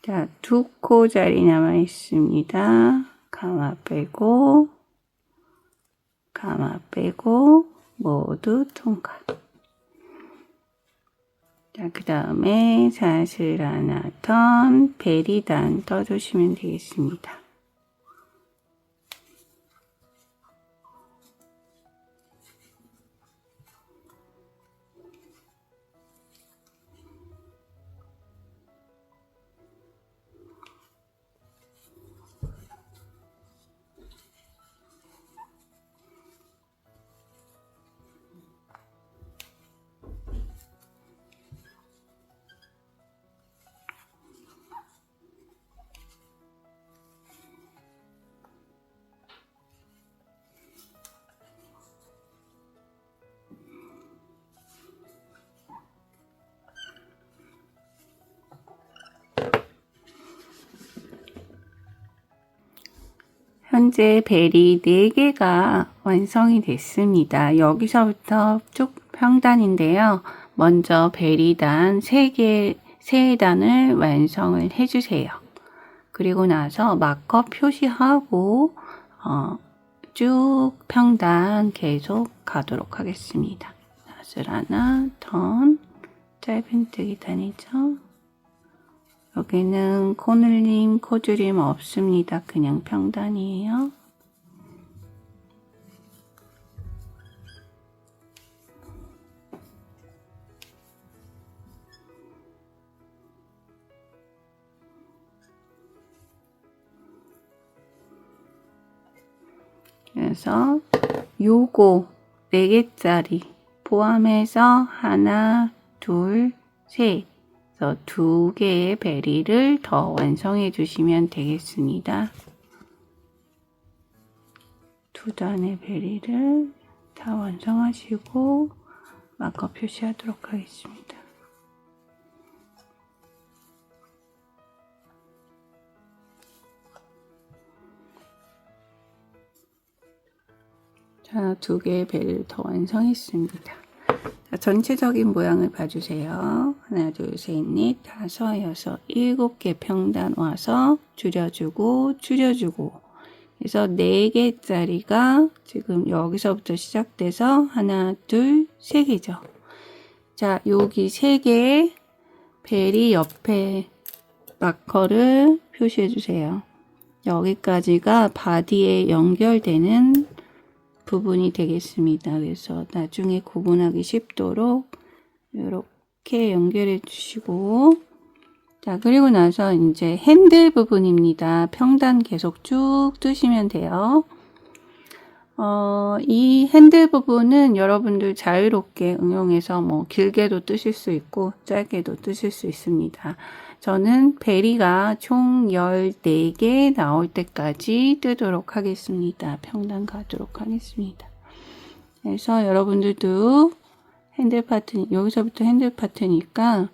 자, 2코 자리 남아 있습니다. 가마 빼고, 가마 빼고, 모두 통과. 자, 그 다음에 샷을 하나 턴, 베리단 떠주시면 되겠습니다. 현재 베리 4개가 완성이 됐습니다. 여기서부터 쭉 평단인데요. 먼저 베리단 3단을 완성을 해주세요. 그리고 나서 마커 표시하고 쭉 평단 계속 가도록 하겠습니다. 샷을 하나, 턴, 짧은뜨기 단이죠. 여기는 코늘림, 코줄임 없습니다. 그냥 평단이에요. 그래서 요거 4개짜리 포함해서 하나, 둘, 셋, 그래서 2개의 베리를 더 완성해 주시면 되겠습니다. 2단의 베리를 다 완성하시고 마커 표시하도록 하겠습니다. 자, 2개의 베리를 더 완성했습니다. 자, 전체적인 모양을 봐주세요. 하나, 둘, 셋, 넷, 5, 6, 7개 평단 와서 줄여주고 줄여주고 그래서 4개짜리가 지금 여기서부터 시작돼서 하나, 둘, 3개죠. 자, 여기 3개의 베리 옆에 마커를 표시해 주세요. 여기까지가 바디에 연결되는 부분이 되겠습니다. 그래서 나중에 구분하기 쉽도록 이렇게 연결해 주시고, 자, 그리고 나서 이제 핸들 부분입니다. 평단 계속 쭉 뜨시면 돼요. 이 핸들 부분은 여러분들 자유롭게 응용해서 뭐 길게도 뜨실 수 있고 짧게도 뜨실 수 있습니다. 저는 베리가 총 14개 나올 때까지 뜨도록 하겠습니다. 평단 가도록 하겠습니다. 그래서 여러분들도 핸들 파트, 여기서부터 핸들 파트니까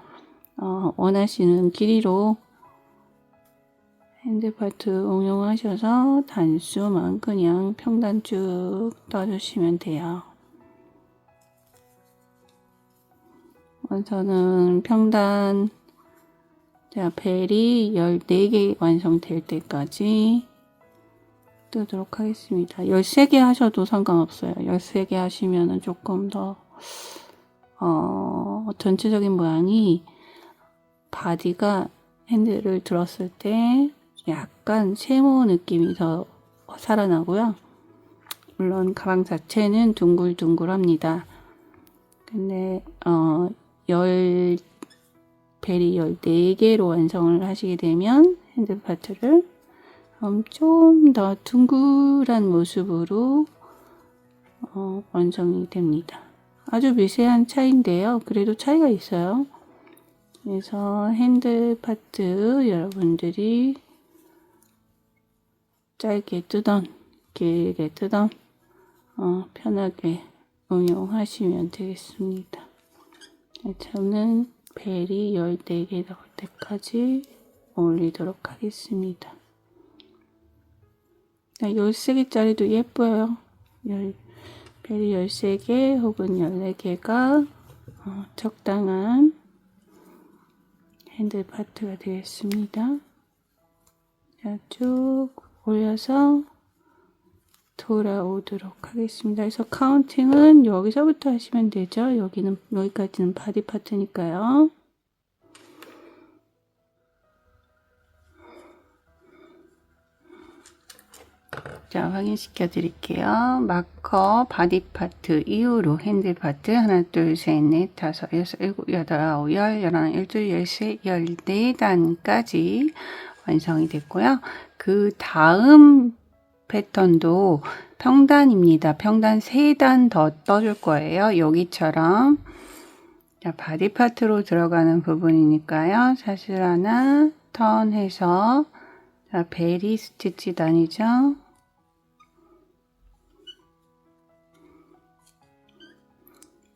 원하시는 길이로 핸들 파트 응용하셔서 단수만 그냥 평단 쭉 떠주시면 돼요. 저는 평단 자, 베리 14개 완성될 때까지 뜨도록 하겠습니다. 13개 하셔도 상관없어요. 13개 하시면은 조금 더 전체적인 모양이 바디가 핸들을 들었을 때 약간 세모 느낌이 더 살아나고요. 물론 가방 자체는 둥글둥글합니다. 근데 베리 14개로 완성을 하시게 되면 핸들 파트를 좀 더 둥글한 모습으로 완성이 됩니다. 아주 미세한 차이인데요. 그래도 차이가 있어요. 그래서 핸들 파트 여러분들이 짧게 뜨던 길게 뜨던 편하게 응용하시면 되겠습니다. 저는 벨이 14개 나올 때까지 올리도록 하겠습니다. 13개짜리도 예뻐요. 벨이 13개 혹은 14개가 적당한 핸들 파트가 되겠습니다. 자, 쭉 올려서 돌아오도록 하겠습니다. 그래서 카운팅은 여기서부터 하시면 되죠. 여기까지는 바디 파트니까요. 자, 확인시켜 드릴게요. 마커 바디 파트 이후로 핸들 파트 하나, 둘, 셋, 넷, 다섯, 여섯, 일곱, 여덟, 아홉, 열, 열하나, 열둘, 열셋, 14단까지 완성이 됐고요. 그 다음 패턴도 평단입니다. 평단 3단 더 떠줄 거예요. 여기처럼. 자, 바디 파트로 들어가는 부분이니까요. 사슬 하나 턴해서 자, 베리 스티치 단이죠.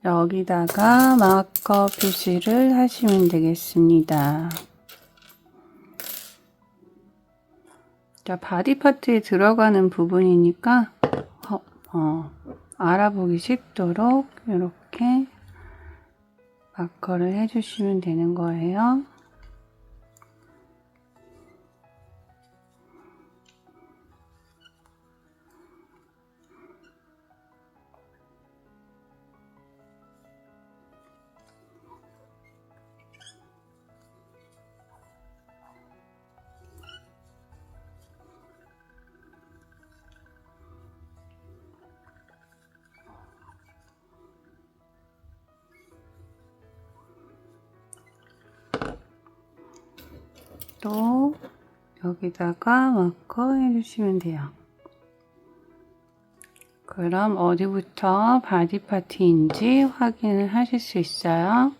여기다가 마커 표시를 하시면 되겠습니다. 자, 바디 파트에 들어가는 부분이니까 알아보기 쉽도록 이렇게 마커를 해주시면 되는 거예요. 또 여기다가 마커 해주시면 돼요. 그럼 어디부터 바디 파트인지 확인을 하실 수 있어요.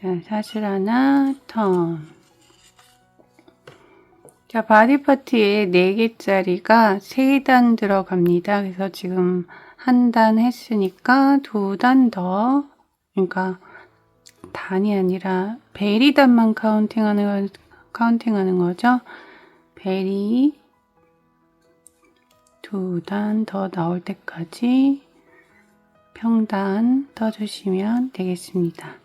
자, 사슬 하나 턴. 자, 바디 파트에 4개짜리가 3단 들어갑니다. 그래서 지금 한 단 했으니까 2단 더, 그러니까 단이 아니라 베리 단만 카운팅하는 거죠. 베리 2단 더 나올 때까지 평단 떠주시면 되겠습니다.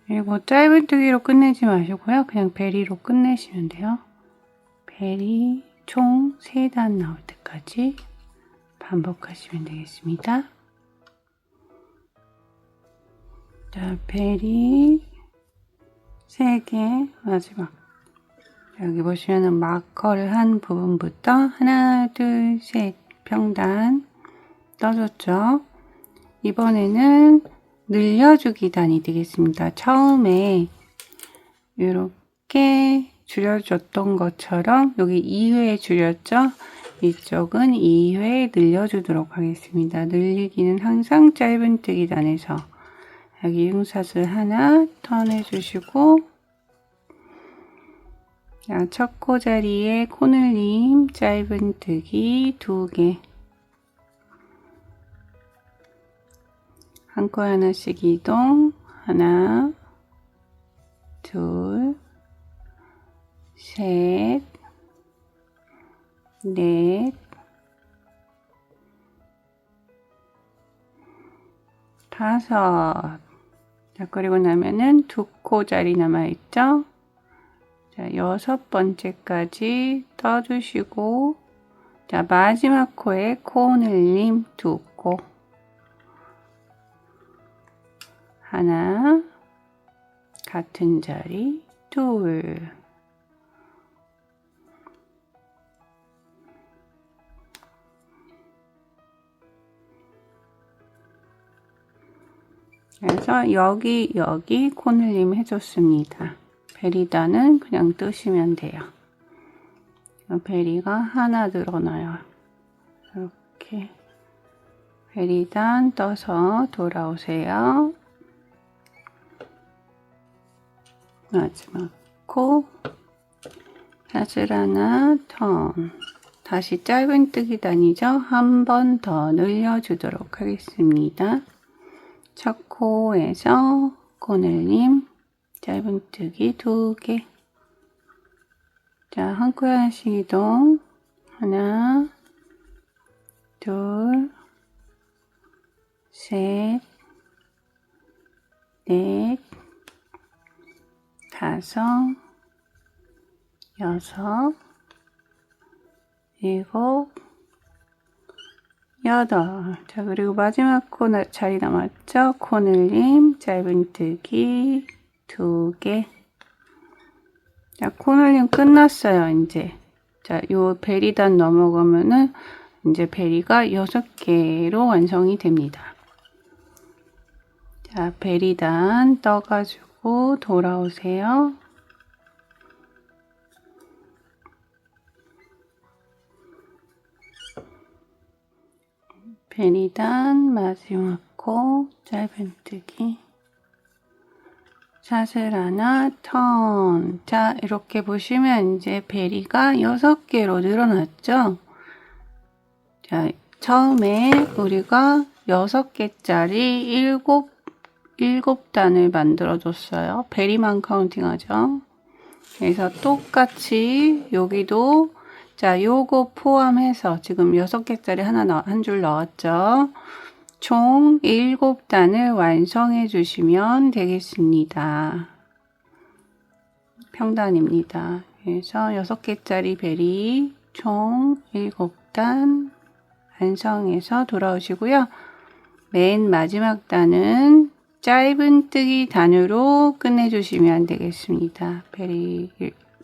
그리고 짧은뜨기로 끝내지 마시고요. 그냥 베리로 끝내시면 돼요. 베리 총 3단 나올 때까지 반복하시면 되겠습니다. 자, 베리 3개 마지막. 여기 보시면은 마커를 한 부분부터 하나, 둘, 셋 평단 떠줬죠. 이번에는 늘려주기 단이 되겠습니다. 처음에 이렇게 줄여줬던 것처럼 여기 2회 줄였죠. 이쪽은 2회 늘려주도록 하겠습니다. 늘리기는 항상 짧은뜨기 단에서 여기 융사슬 하나 턴해 주시고, 자, 첫 코 자리에 코늘림 짧은뜨기 2개, 한 코 하나씩 이동, 하나, 둘, 셋, 넷, 다섯. 자, 그리고 나면은 2코 자리 남아있죠? 자, 6번째까지 떠주시고, 자, 마지막 코에 코늘림 2코. 하나, 같은 자리, 둘. 그래서 여기 코늘림 해줬습니다. 베리단은 그냥 뜨시면 돼요. 베리가 하나 늘어나요. 이렇게 베리단 떠서 돌아오세요. 마지막 코, 샷을 하나 턴. 다시 짧은뜨기 단위죠. 한 번 더 늘려주도록 하겠습니다. 첫 코에서 코늘림 짧은뜨기 2개. 자, 한 코에 하나씩 이동. 하나, 둘, 셋, 넷, 다섯, 여섯, 일곱, 여덟. 자, 그리고 마지막 코 자리 남았죠? 코늘림 짧은뜨기 2개. 자, 코늘림 끝났어요, 이제. 자, 요 베리단 넘어가면은 이제 베리가 6개로 완성이 됩니다. 자, 베리단 떠가지고 돌아오세요. 베리단 마지막 코 짧은뜨기 샷을 하나 턴. 자, 이렇게 보시면 이제 베리가 6개로 늘어났죠. 자, 처음에 우리가 6개짜리 7단을 만들어 줬어요. 베리만 카운팅하죠. 그래서 똑같이 여기도 자, 요거 포함해서 지금 6개짜리 한 줄 넣었죠. 총 7단을 완성해 주시면 되겠습니다. 평단입니다. 그래서 6개짜리 베리 총 7단 완성해서 돌아오시고요. 맨 마지막 단은 짧은뜨기 단으로 끝내주시면 되겠습니다. 베리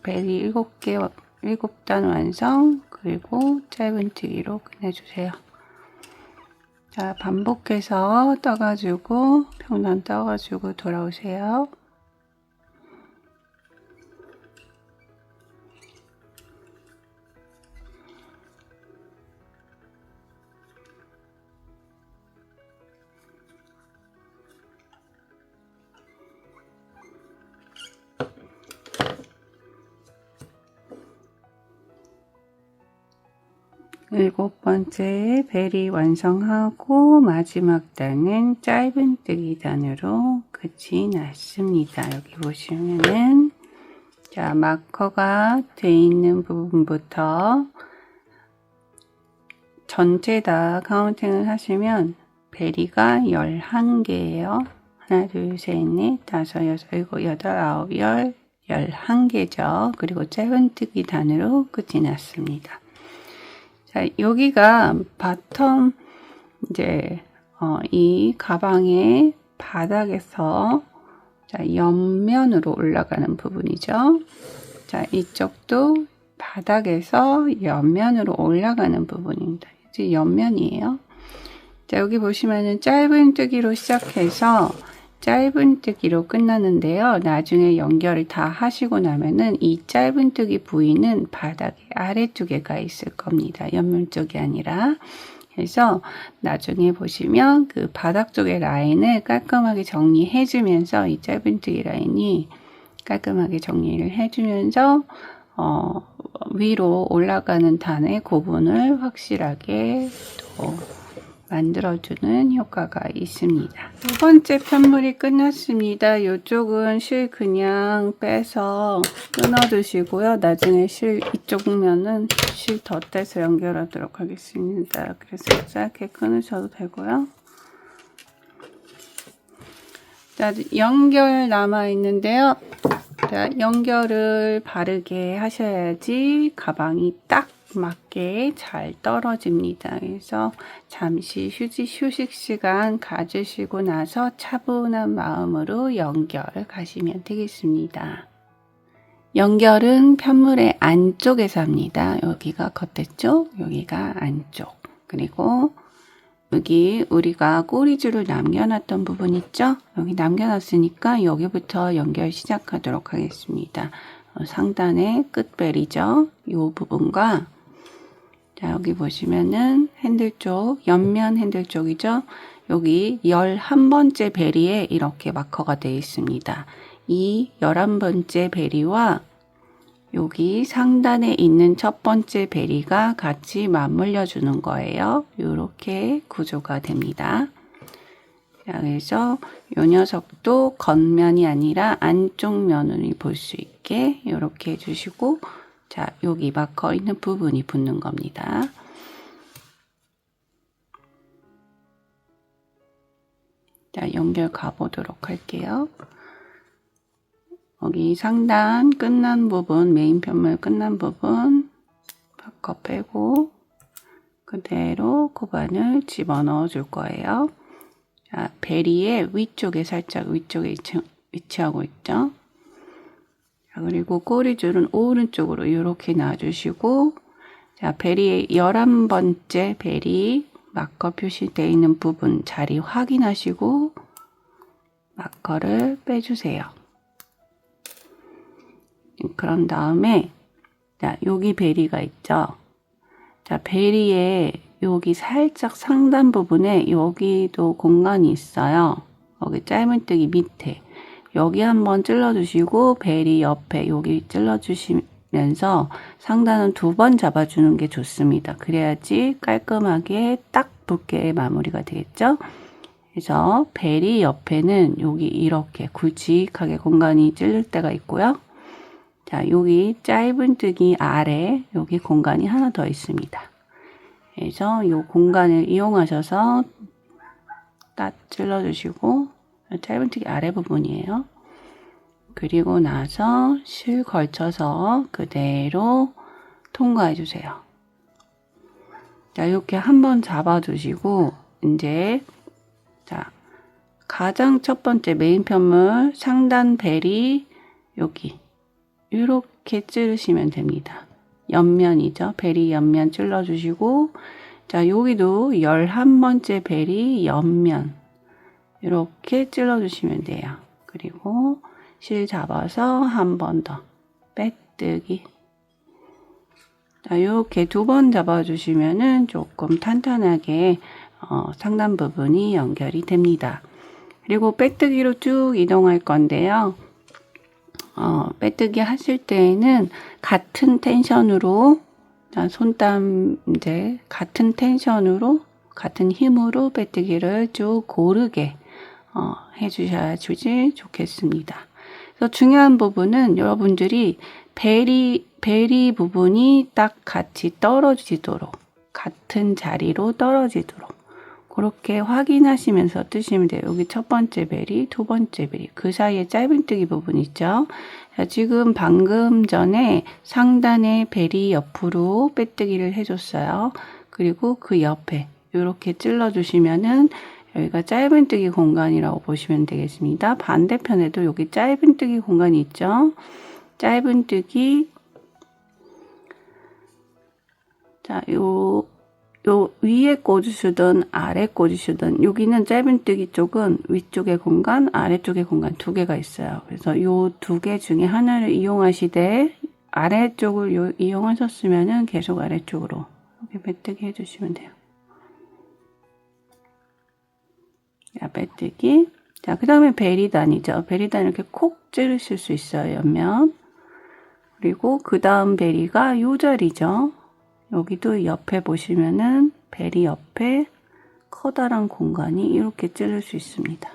7개 7단 완성, 그리고 짧은뜨기로 끝내주세요. 자, 반복해서 떠가지고 평단 떠가지고 돌아오세요. 일곱 번째 베리 완성하고 마지막 단은 짧은뜨기 단으로 끝이 났습니다. 여기 보시면은 자, 마커가 돼 있는 부분부터 전체 다 카운팅을 하시면 베리가 11개예요. 하나, 둘, 셋, 넷, 다섯, 여섯, 일곱, 여덟, 아홉, 11개죠. 그리고 짧은뜨기 단으로 끝이 났습니다. 자, 여기가 바텀 이제 이 가방의 바닥에서 자, 옆면으로 올라가는 부분이죠. 자, 이쪽도 바닥에서 옆면으로 올라가는 부분입니다. 이제 옆면이에요. 자, 여기 보시면은 짧은뜨기로 시작해서 짧은뜨기로 끝나는데요. 나중에 연결을 다 하시고 나면은 이 짧은뜨기 부위는 바닥 아래쪽에 가 있을 겁니다. 옆면 쪽이 아니라. 그래서 나중에 보시면 그 바닥 쪽의 라인을 깔끔하게 정리해 주면서 이 짧은뜨기 라인이 깔끔하게 정리를 해 주면서 위로 올라가는 단의 구분을 확실하게 또 만들어주는 효과가 있습니다. 두 번째 편물이 끝났습니다. 이쪽은 실 그냥 빼서 끊어두시고요. 나중에 실 이쪽 면은 실 덧대서 연결하도록 하겠습니다. 그래서 짧게 끊으셔도 되고요. 자, 연결 남아 있는데요. 자, 연결을 바르게 하셔야지 가방이 딱 맞게 잘 떨어집니다. 그래서 잠시 휴식 시간 가지시고 나서 차분한 마음으로 연결 가시면 되겠습니다. 연결은 편물의 안쪽에서 합니다. 여기가 겉에 쪽, 여기가 안쪽. 그리고 여기 우리가 꼬리줄을 남겨놨던 부분 있죠? 여기 남겨놨으니까 여기부터 연결 시작하도록 하겠습니다. 상단의 끝벨이죠? 이 부분과 자, 여기 보시면은 핸들 쪽, 옆면 핸들 쪽이죠. 여기 11번째 베리에 이렇게 마커가 되어 있습니다. 이 11번째 베리와 여기 상단에 있는 첫 번째 베리가 같이 맞물려 주는 거예요. 이렇게 구조가 됩니다. 자, 그래서 이 녀석도 겉면이 아니라 안쪽 면을 볼 수 있게 이렇게 해주시고, 자, 여기 마커 있는 부분이 붙는 겁니다. 자, 연결 가보도록 할게요. 여기 상단 끝난 부분, 메인 편물 끝난 부분 바꿔 빼고 그대로 고반을 집어넣어 줄 거예요. 자, 베리의 위쪽에 살짝 위쪽에 위치하고 있죠. 자, 그리고 꼬리줄은 오른쪽으로 이렇게 놔주시고, 자, 베리의 11번째 베리 마커 표시되어 있는 부분 자리 확인하시고 마커를 빼주세요. 그런 다음에 자, 여기 베리가 있죠. 자, 베리에 여기 살짝 상단 부분에 여기도 공간이 있어요. 여기 짧은뜨기 밑에 여기 한번 찔러주시고 베리 옆에 여기 찔러주시면서 상단은 2번 잡아주는 게 좋습니다. 그래야지 깔끔하게 딱 붙게 마무리가 되겠죠. 그래서 베리 옆에는 여기 이렇게 굵직하게 공간이 찔릴 때가 있고요. 자, 여기 짧은뜨기 아래 여기 공간이 하나 더 있습니다. 그래서 이 공간을 이용하셔서 딱 찔러주시고, 짧은뜨기 아래 부분이에요. 그리고 나서 실 걸쳐서 그대로 통과해 주세요. 자, 이렇게 한번 잡아주시고, 이제 자, 가장 첫 번째 메인 편물 상단 베리 여기 이렇게 찌르시면 됩니다. 옆면이죠. 베리 옆면 찔러주시고, 자, 여기도 11번째 베리 옆면 이렇게 찔러주시면 돼요. 그리고 실 잡아서 한 번 더 빼뜨기. 자, 이렇게 2번 잡아주시면은 조금 탄탄하게 상단 부분이 연결이 됩니다. 그리고 빼뜨기로 쭉 이동할 건데요. 빼뜨기 하실 때에는 같은 텐션으로, 손땀 이제 같은 텐션으로, 같은 힘으로 빼뜨기를 쭉 고르게 해주셔야 좋겠습니다. 그래서 중요한 부분은 여러분들이 베리 부분이 딱 같이 떨어지도록, 같은 자리로 떨어지도록 그렇게 확인하시면서 뜨시면 돼요. 여기 첫 번째 베리, 2번째 베리, 그 사이에 짧은뜨기 부분 있죠. 자, 지금 방금 전에 상단에 베리 옆으로 빼뜨기를 해줬어요. 그리고 그 옆에 이렇게 찔러주시면은 여기가 짧은뜨기 공간이라고 보시면 되겠습니다. 반대편에도 여기 짧은뜨기 공간이 있죠. 짧은뜨기, 자, 요 위에 꽂으시든 아래 꽂으시든 여기는 짧은뜨기 쪽은 위쪽의 공간, 아래쪽의 공간 2개가 있어요. 그래서 요 2개 중에 하나를 이용하시되 아래쪽을 이용하셨으면은 계속 아래쪽으로 이렇게 빼뜨기 해주시면 돼요. 자, 빼뜨기. 자, 그 다음에 베리단이죠. 베리단 이렇게 콕 찌르실 수 있어요. 옆면. 그리고 그 다음 베리가 요 자리죠. 여기도 옆에 보시면은 베리 옆에 커다란 공간이 이렇게 찌를 수 있습니다.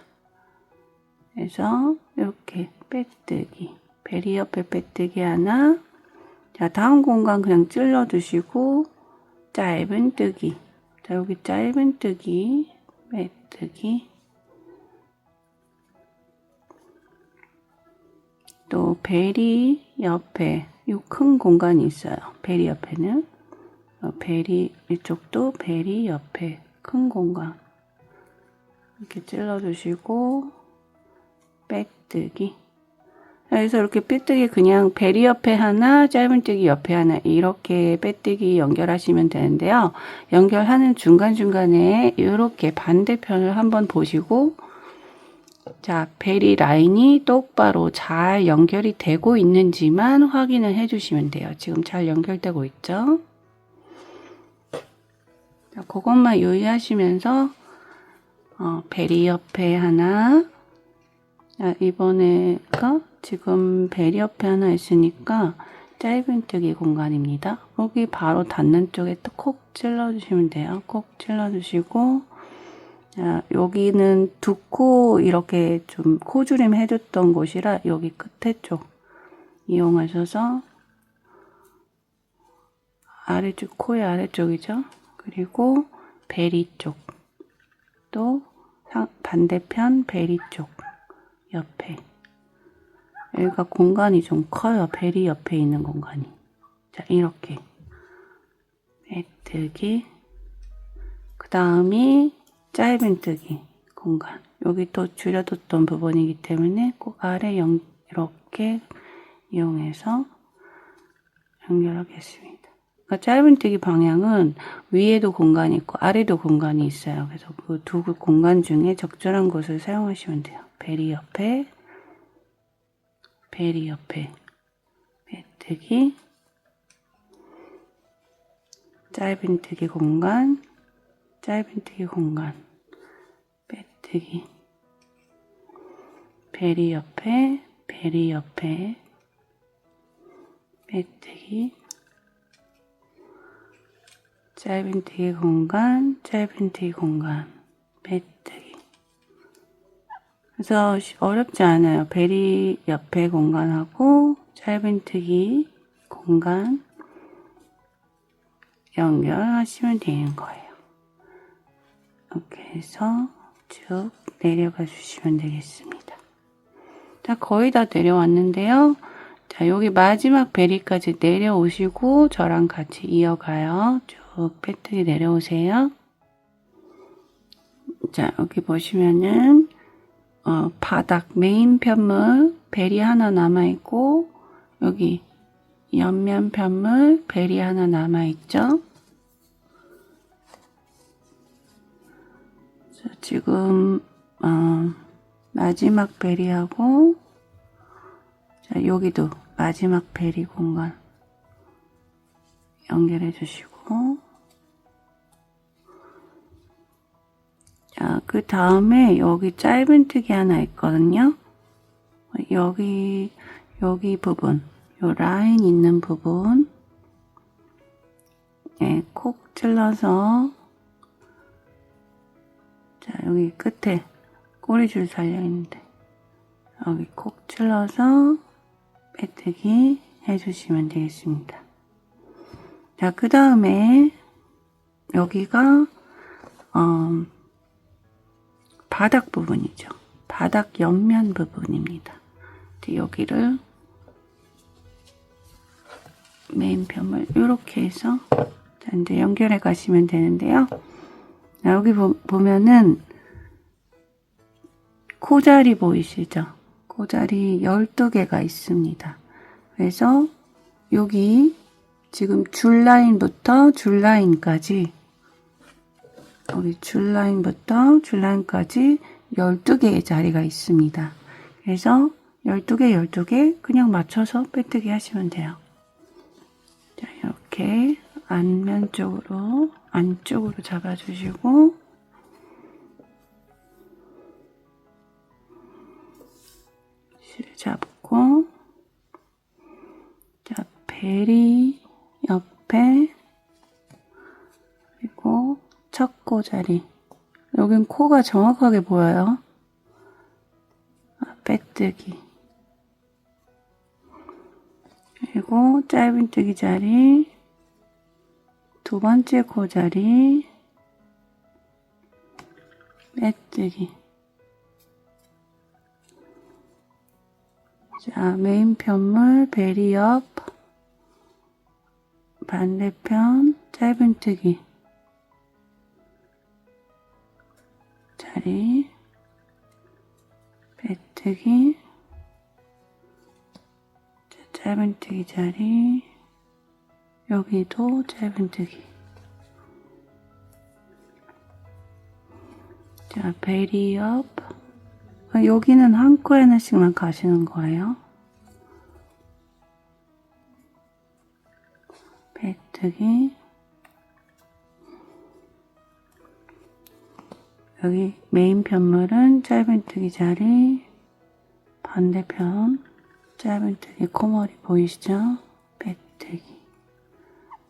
그래서 이렇게 빼뜨기, 베리 옆에 빼뜨기 하나. 자, 다음 공간 그냥 찔러 두시고 짧은뜨기. 자, 여기 짧은뜨기, 빼뜨기. 또 베리 옆에 이 큰 공간이 있어요. 베리 옆에는 베리 이쪽도 베리 옆에 큰 공간 이렇게 찔러주시고 빼뜨기. 그래서 이렇게 빼뜨기 그냥 베리 옆에 하나, 짧은뜨기 옆에 하나 이렇게 빼뜨기 연결하시면 되는데요. 연결하는 중간중간에 이렇게 반대편을 한번 보시고, 자, 베리 라인이 똑바로 잘 연결이 되고 있는지만 확인을 해주시면 돼요. 지금 잘 연결되고 있죠? 자, 그것만 유의하시면서 베리 옆에 하나. 자, 이번에가 지금 베리 옆에 하나 있으니까 짧은뜨기 공간입니다. 여기 바로 닿는 쪽에 콕 찔러주시면 돼요. 콕 찔러주시고, 자, 여기는 두 코 이렇게 좀 코주림 해줬던 곳이라 여기 끝에 쪽 이용하셔서 아래쪽, 코의 아래쪽이죠. 그리고 베리 쪽, 또 반대편 베리 쪽 옆에. 여기가 공간이 좀 커요. 베리 옆에 있는 공간이. 자, 이렇게 빼뜨기. 그 다음이 짧은뜨기 공간. 여기 또 줄여뒀던 부분이기 때문에 꼭 아래 이렇게 이용해서 연결하겠습니다. 그러니까 짧은뜨기 방향은 위에도 공간이 있고 아래도 공간이 있어요. 그래서 그 두 공간 중에 적절한 곳을 사용하시면 돼요. 베리 옆에, 베리 옆에 빼뜨기, 짧은뜨기 공간, 짧은뜨기 공간, 빼뜨기, 베리 옆에, 베리 옆에 빼뜨기, 짧은뜨기 공간, 짧은뜨기 공간, 빼뜨기. 그래서 어렵지 않아요. 베리 옆에 공간하고 짧은뜨기 공간 연결하시면 되는 거예요. 이렇게 해서 쭉 내려가 주시면 되겠습니다. 자, 거의 다 내려왔는데요. 자, 여기 마지막 베리까지 내려오시고 저랑 같이 이어가요. 쭉 빼뜨기 내려오세요. 자, 여기 보시면은 바닥 메인 편물 베리 하나 남아있고 여기 옆면 편물 베리 하나 남아있죠. 자, 지금 마지막 베리하고 자, 여기도 마지막 베리 공간 연결해 주시고 자, 그 다음에 여기 짧은뜨기 하나 있거든요. 여기 부분, 요 라인 있는 부분 네, 콕 찔러서 자, 여기 끝에 꼬리줄 달려있는데 여기 콕 찔러서 빼뜨기 해주시면 되겠습니다. 자, 그 다음에 여기가 바닥 부분이죠. 바닥 옆면 부분입니다. 여기를 메인 편물 이렇게 해서 자, 이제 연결해 가시면 되는데요. 자, 여기 보면은 코자리 보이시죠? 코자리 12개가 있습니다. 그래서 여기 지금 줄라인부터 줄라인까지 여기 줄라인부터 줄라인까지 12개의 자리가 있습니다. 그래서 12개, 12개 그냥 맞춰서 빼뜨기 하시면 돼요. 자, 이렇게 안쪽으로 잡아주시고 실 잡고 자, 베리 옆에 그리고 첫 코자리 여긴 코가 정확하게 보여요. 빼뜨기 그리고 짧은뜨기 자리 두 번째 코자리 빼뜨기 자, 메인 편물 베리 옆 반대편 짧은뜨기 자리 빼뜨기 짧은뜨기 자리 여기도 짧은뜨기 자, 베리 옆 여기는 한 코에 하나씩만 가시는 거예요. 빼뜨기 여기 메인 편물은 짧은뜨기 자리, 반대편 짧은뜨기 코머리 보이시죠? 빼뜨기.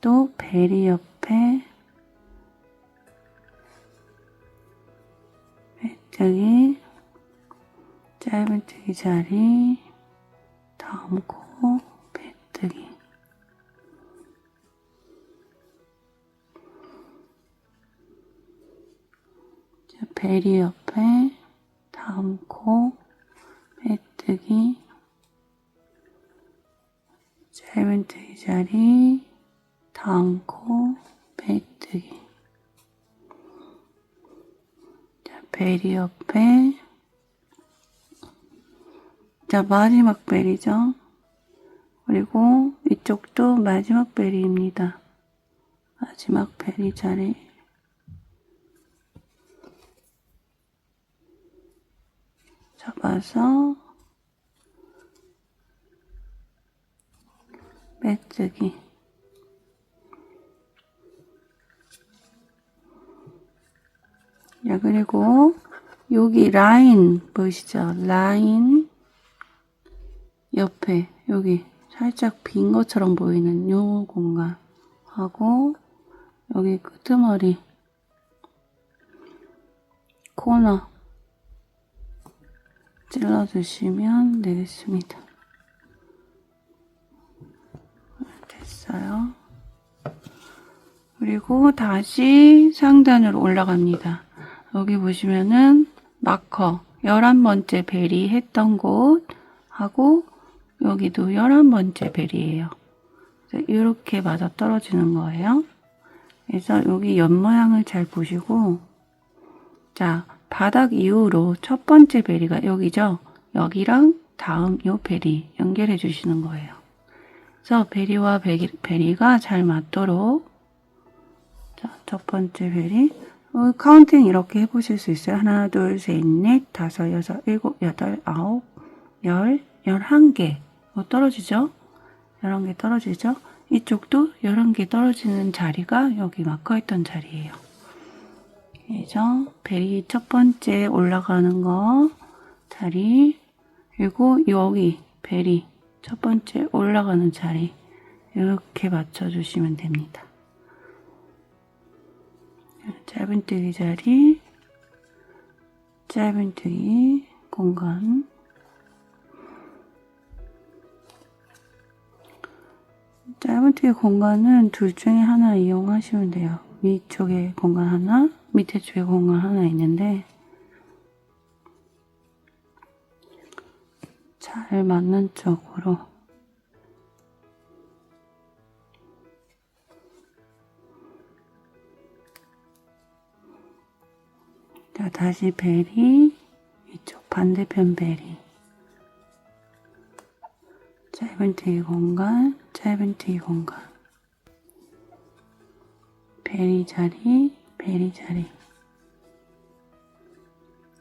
또 베리 옆에 빼뜨기, 짧은뜨기 자리, 다음 코 빼뜨기. 베리 옆에 다음 코 빼뜨기, 짧은뜨기 자리, 다음 코 빼뜨기. 자, 베리 옆에, 자, 마지막 베리죠. 그리고 이쪽도 마지막 베리입니다. 마지막 베리 자리. 잡아서 빼뜨기. 자, 그리고 여기 라인 보이시죠? 라인 옆에 여기 살짝 빈 것처럼 보이는 요 공간 하고 여기 끄트머리 코너 찔러주시면 되겠습니다. 됐어요. 그리고 다시 상단으로 올라갑니다. 여기 보시면은 마커 11번째 베리 했던 곳 하고 여기도 11번째 베리예요. 이렇게 맞아 떨어지는 거예요. 그래서 여기 옆 모양을 잘 보시고, 자, 바닥 이후로 첫 번째 베리가 여기죠? 여기랑 다음 요 베리 연결해 주시는 거예요. 그래서 베리와 베리가 잘 맞도록, 자, 첫 번째 베리, 카운팅 이렇게 해보실 수 있어요. 하나, 둘, 셋, 넷, 다섯, 여섯, 일곱, 여덟, 아홉, 열, 11개. 떨어지죠? 11개 떨어지죠? 이쪽도 11개 떨어지는 자리가 여기 마커했던 자리예요. 그래서 베리 첫 번째 올라가는 거 자리, 그리고 여기 베리 첫 번째 올라가는 자리 이렇게 맞춰주시면 됩니다. 짧은뜨기 자리, 짧은뜨기 공간, 짧은뜨기 공간은 둘 중에 하나 이용하시면 돼요. 위쪽에 공간 하나, 밑에 쪽에 공간 하나 있는데 잘 맞는 쪽으로 자, 다시 베리, 이쪽 반대편 베리, 짧은뜨기 공간, 짧은뜨기 공간, 베리 자리, 베리 자리,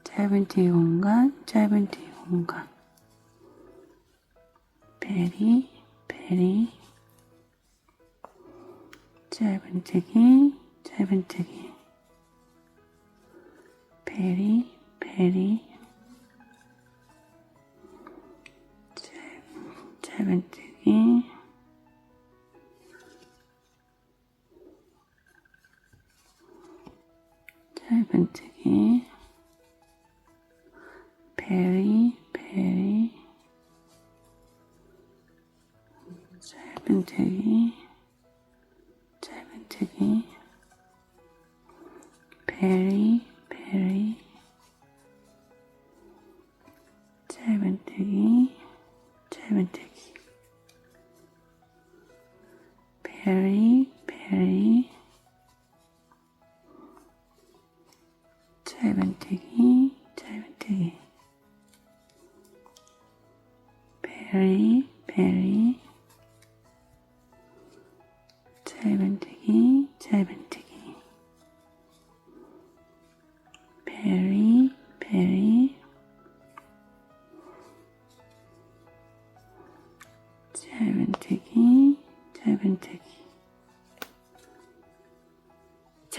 짧은뜨기 공간, 짧은뜨기 공간, 베리, 베리, 짧은뜨기, 짧은뜨기, 베리, 베리, 짧은뜨기, 짧은뜨기, 베리, 베리, 짧은뜨기, 짧은뜨기, 베리, 베리, 짧은뜨기, 짧은뜨기, 베리, 베리, 짧은뜨기, 짧은뜨기, 베리, 베리, 짧은뜨기, 짧은뜨기, 베리, 베리, 짧은뜨기, 짧은뜨기,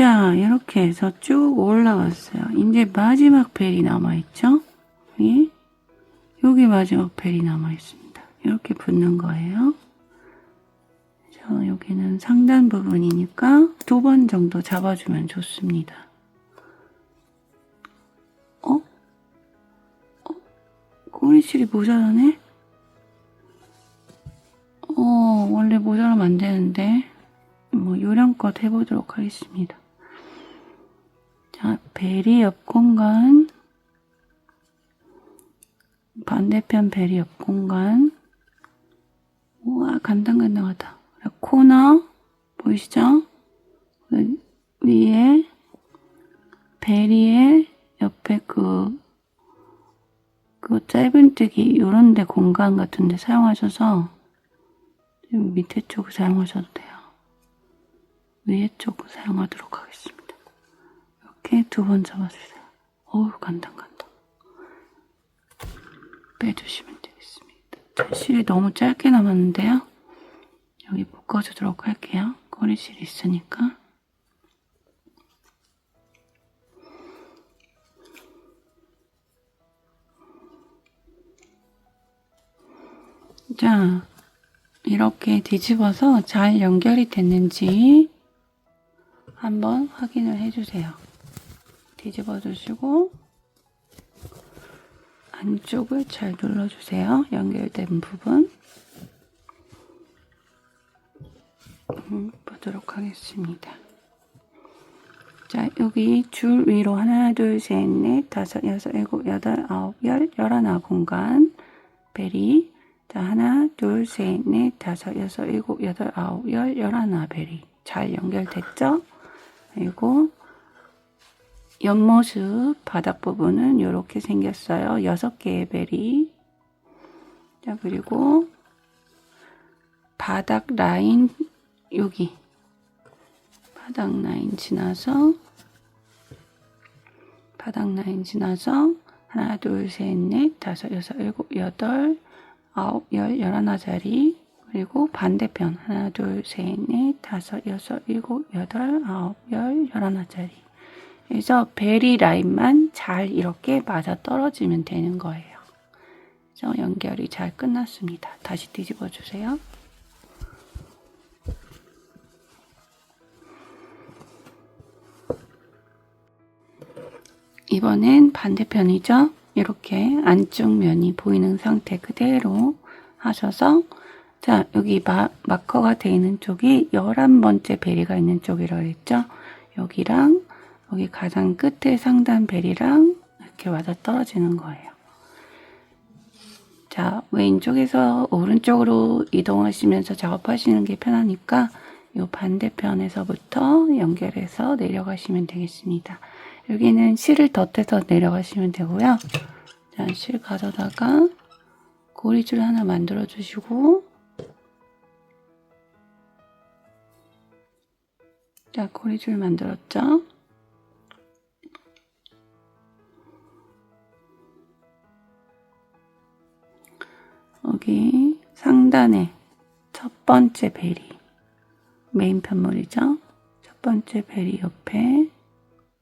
자, 이렇게 해서 쭉 올라왔어요. 이제 마지막 벨이 남아있죠? 여기 마지막 벨이 남아있습니다. 이렇게 붙는 거예요. 자, 여기는 상단 부분이니까 2번 정도 잡아주면 좋습니다. 꼬리실이 모자라네? 원래 모자라면 안 되는데, 요령껏 해보도록 하겠습니다. 자, 벨이 옆 공간, 반대편 벨이 옆 공간. 우와, 간당간당하다. 코너, 보이시죠? 위에, 벨이의 옆에 그 짧은뜨기, 요런데 공간 같은데 사용하셔서, 밑에 쪽 사용하셔도 돼요. 위에 쪽 사용하도록 하겠습니다. 이렇게 2번 잡아주세요. 어우, 간당간당. 빼주시면 되겠습니다. 자, 실이 너무 짧게 남았는데요. 여기 묶어주도록 할게요. 꼬리실이 있으니까. 자, 이렇게 뒤집어서 잘 연결이 됐는지 한번 확인을 해주세요. 뒤집어 주시고 안쪽을 잘 눌러주세요. 연결된 부분 보도록 하겠습니다. 자, 여기 줄 위로 하나, 둘, 셋, 넷, 다섯, 여섯, 일곱, 여덟, 아홉, 열, 11 공간 벨이. 자, 하나, 둘, 셋, 넷, 다섯, 여섯, 일곱, 여덟, 아홉, 열, 11 벨이 잘 연결됐죠? 그리고 옆모습 바닥 부분은 이렇게 생겼어요. 6개의 벨이. 자, 그리고 바닥 라인, 여기 바닥 라인 지나서 하나, 둘, 셋, 넷, 다섯, 여섯, 일곱, 여덟, 아홉, 열, 11자리. 그리고 반대편 하나, 둘, 셋, 넷, 다섯, 여섯, 일곱, 여덟, 아홉, 열, 11자리. 그래서 벨이 라인만 잘 이렇게 맞아 떨어지면 되는 거예요. 그래서 연결이 잘 끝났습니다. 다시 뒤집어 주세요. 이번엔 반대편이죠. 이렇게 안쪽 면이 보이는 상태 그대로 하셔서, 자, 여기 마커가 되어 있는 쪽이 11번째 베리가 있는 쪽이라고 했죠. 여기랑 여기 가장 끝에 상단 베리랑 이렇게 맞아 떨어지는 거예요. 자, 왼쪽에서 오른쪽으로 이동하시면서 작업하시는 게 편하니까 이 반대편에서부터 연결해서 내려가시면 되겠습니다. 여기는 실을 덧대서 내려가시면 되고요. 자, 실 가져다가 고리줄 하나 만들어 주시고, 자, 고리줄 만들었죠? 여기 상단에 첫 번째 베리, 메인 편물이죠? 첫 번째 베리 옆에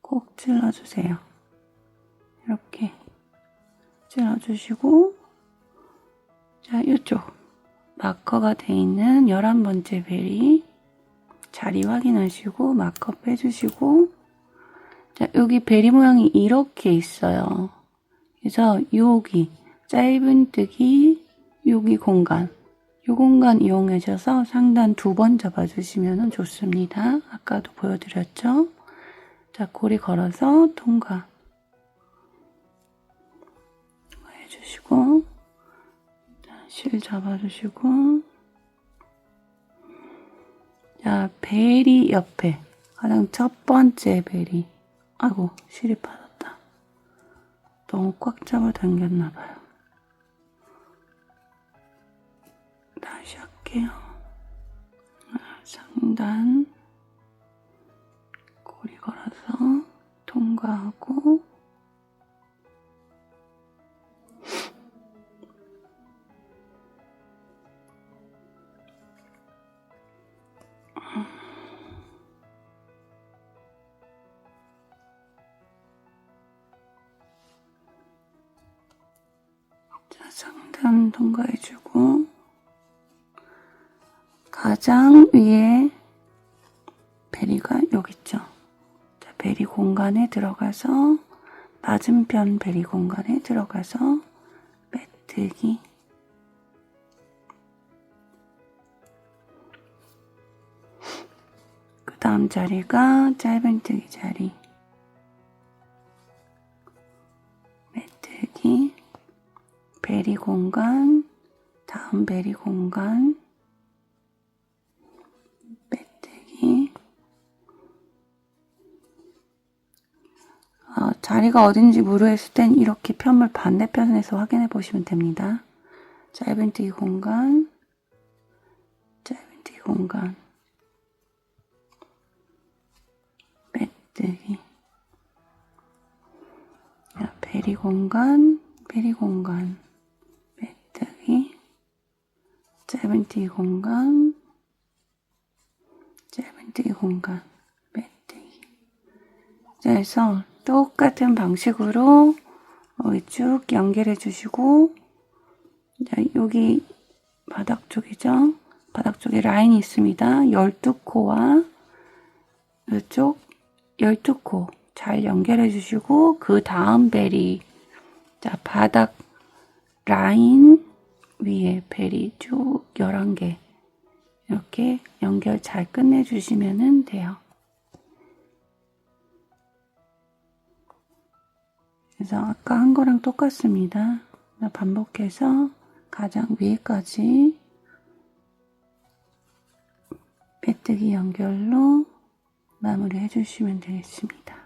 꼭 찔러주세요. 이렇게 찔러주시고, 자, 이쪽 마커가 되어 있는 11번째 베리 자리 확인하시고 마커 빼주시고, 자, 여기 베리 모양이 이렇게 있어요. 그래서 여기 짧은뜨기, 여기 공간, 이 공간 이용하셔서 상단 2번 잡아주시면 좋습니다. 아까도 보여드렸죠? 자, 고리 걸어서 통과 해주시고, 자, 실 잡아주시고, 자, 베리 옆에 가장 첫 번째 베리, 아이고, 실이 빠졌다. 너무 꽉 잡아 당겼나봐요. 다시 할게요. 상단 고리 걸어서 통과하고, 상단 통과해주고 가장 위에 베리가 여기 있죠. 자, 베리 공간에 들어가서 맞은편 베리 공간에 들어가서 빼뜨기. 그 다음 자리가 짧은뜨기 자리. 빼뜨기. 베리 공간, 다음 베리 공간, 빼뜨기. 자리가 어딘지 모르겠을 땐 이렇게 편물 반대편에서 확인해 보시면 됩니다. 짧은뜨기 공간, 짧은뜨기 공간, 빼뜨기. 베리 공간, 베리 공간, 빼뜨기. 짧은뜨기 공간, 짧은뜨기 공간, 빼뜨기. 자, 그래서 똑같은 방식으로 쭉 연결해 주시고, 자, 여기 바닥 쪽이죠. 바닥 쪽에 라인이 있습니다. 12코와 이쪽 12코 잘 연결해 주시고, 그 다음 베리, 자, 바닥 라인 위에 베리 쭉 11개 이렇게 연결 잘 끝내 주시면 돼요. 그래서 아까 한 거랑 똑같습니다. 반복해서 가장 위에까지 빼뜨기 연결로 마무리 해주시면 되겠습니다.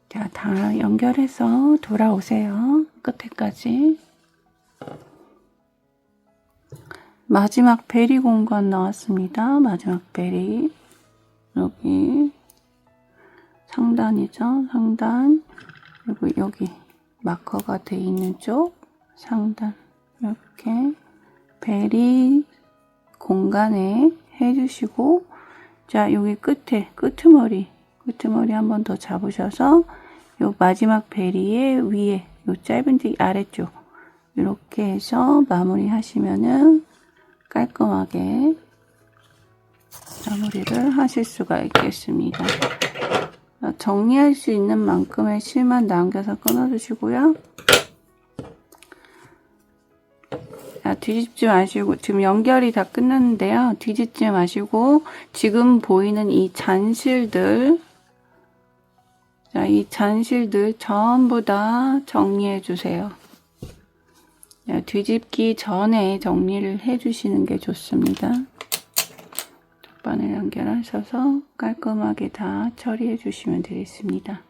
자, 다 연결해서 돌아오세요. 끝에까지. 마지막 베리 공간 나왔습니다. 마지막 베리. 여기 상단이죠. 상단. 그리고 여기 마커가 돼 있는 쪽 상단. 이렇게 베리 공간에 해주시고, 자, 여기 끝에 끄트머리 한 번 더 잡으셔서 요 마지막 베리의 위에 요 짧은뜨기 아래쪽 이렇게 해서 마무리 하시면은 깔끔하게 마무리를 하실 수가 있겠습니다. 정리할 수 있는 만큼의 실만 남겨서 끊어주시고요. 자, 뒤집지 마시고, 지금 연결이 다 끝났는데요. 뒤집지 마시고, 지금 보이는 이 잔실들, 자, 이 잔실들 전부 다 정리해 주세요. 자, 뒤집기 전에 정리를 해 주시는 게 좋습니다. 돗바늘 연결하셔서 깔끔하게 다 처리해 주시면 되겠습니다.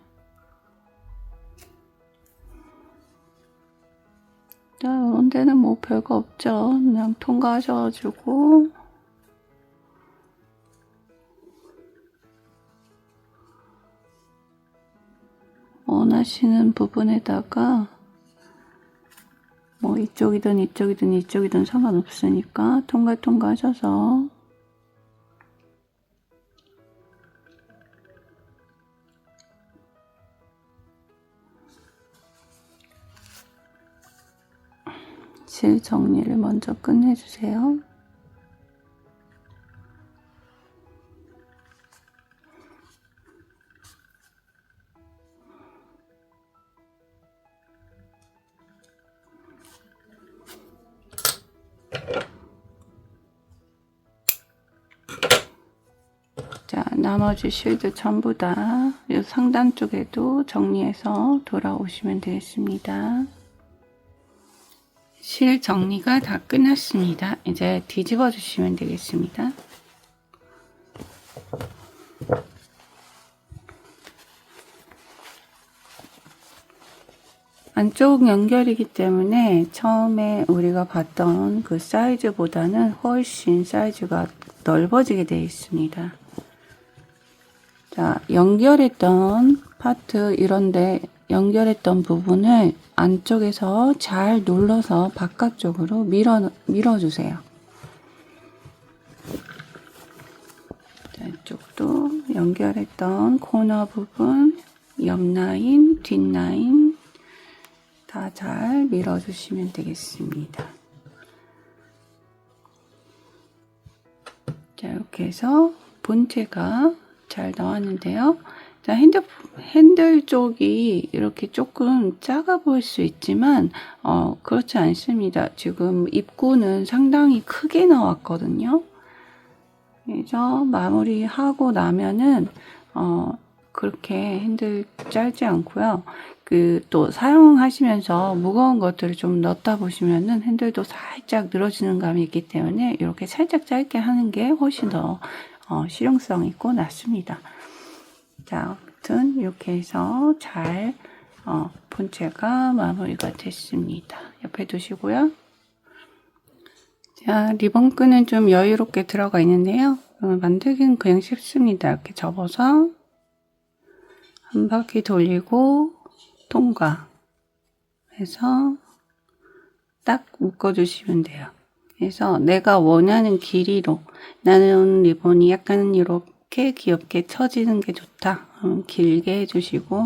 자, 이런 데는 뭐 별거 없죠. 그냥 통과하셔가지고 원하시는 부분에다가 뭐 이쪽이든 상관없으니까 통과 하셔서 실 정리를 먼저 끝내주세요. 자, 나머지 실들 전부 다 이 상단 쪽에도 정리해서 돌아오시면 되겠습니다. 실 정리가 다 끝났습니다. 이제 뒤집어 주시면 되겠습니다. 안쪽 연결이기 때문에 처음에 우리가 봤던 그 사이즈보다는 훨씬 사이즈가 넓어지게 되어 있습니다. 자, 연결했던 파트 이런데 연결했던 부분을 안쪽에서 잘 눌러서 바깥쪽으로 밀어주세요. 자, 이쪽 연결했던 코너 부분, 옆 라인, 뒷 라인 다 잘 밀어주시면 되겠습니다. 자, 이렇게 해서 본체가 잘 나왔는데요. 자, 핸들 쪽이 이렇게 조금 작아 보일 수 있지만 그렇지 않습니다. 지금 입구는 상당히 크게 나왔거든요. 그래서 마무리하고 나면은 그렇게 핸들 짧지 않고요. 또 사용하시면서 무거운 것들을 좀 넣다 보시면은 핸들도 살짝 늘어지는 감이 있기 때문에 이렇게 살짝 짧게 하는 게 훨씬 더 실용성 있고 낫습니다. 자, 아무튼 이렇게 해서 잘 본체가 마무리가 됐습니다. 옆에 두시고요. 자, 리본끈은 좀 여유롭게 들어가 있는데요. 만들기는 그냥 쉽습니다. 이렇게 접어서 한 바퀴 돌리고 통과 해서 딱 묶어주시면 돼요. 그래서 내가 원하는 길이로, 나는 리본이 약간 이렇게 귀엽게 처지는 게 좋다. 길게 해주시고,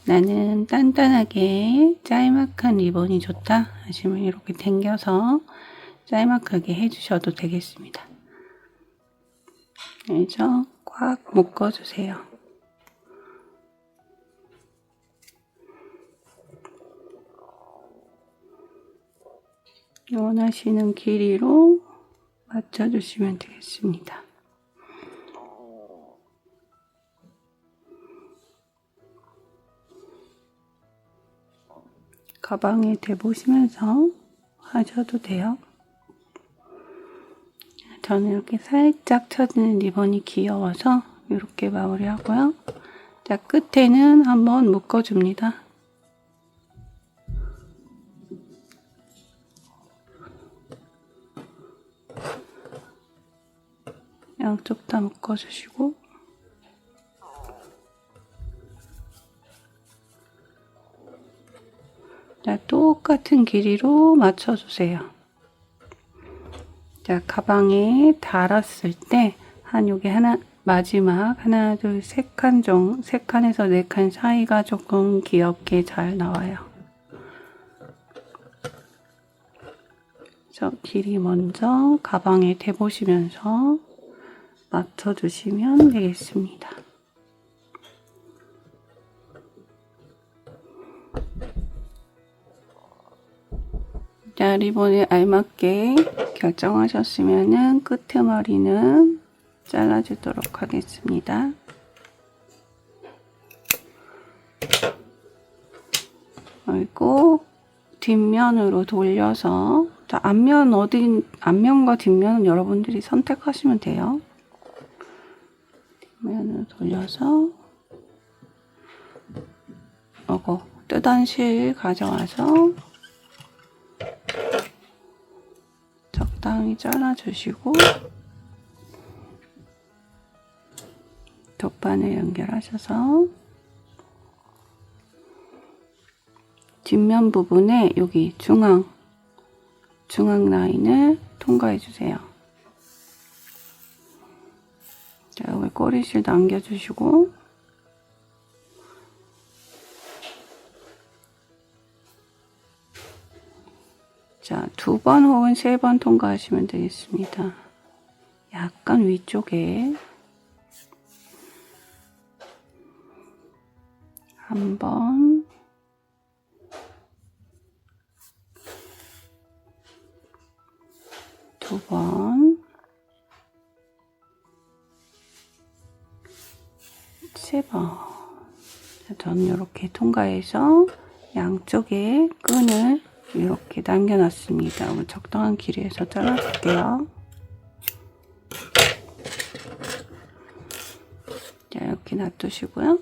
나는 단단하게 짤막한 리본이 좋다 하시면 이렇게 당겨서 짤막하게 해주셔도 되겠습니다. 그래서 꽉 묶어주세요. 원하시는 길이로 맞춰주시면 되겠습니다. 가방에 대보시면서 하셔도 돼요. 저는 이렇게 살짝 쳐지는 리본이 귀여워서 이렇게 마무리하고요. 자, 끝에는 한번 묶어줍니다. 양쪽 다 묶어주시고, 자, 똑같은 길이로 맞춰주세요. 자, 가방에 달았을 때, 요게 마지막 하나, 둘, 세 칸에서 네 칸 사이가 조금 귀엽게 잘 나와요. 그래서 길이 먼저 가방에 대보시면서 맞춰주시면 되겠습니다. 자, 리본에 알맞게 결정하셨으면은 끄트머리는 잘라주도록 하겠습니다. 그리고 뒷면으로 돌려서, 자, 앞면과 뒷면은 여러분들이 선택하시면 돼요. 뒷면으로 돌려서, 뜨던 실 가져와서 적당히 잘라주시고, 돗바늘 연결하셔서 뒷면 부분에 여기 중앙 라인을 통과해 주세요. 자, 여기 꼬리실 남겨주시고, 자, 2번 혹은 3번 통과하시면 되겠습니다. 약간 위쪽에 1번, 2번, 3번. 저는 이렇게 통과해서 양쪽에 끈을 이렇게 남겨놨습니다. 적당한 길이에서 잘라줄게요. 자, 이렇게 놔두시고요.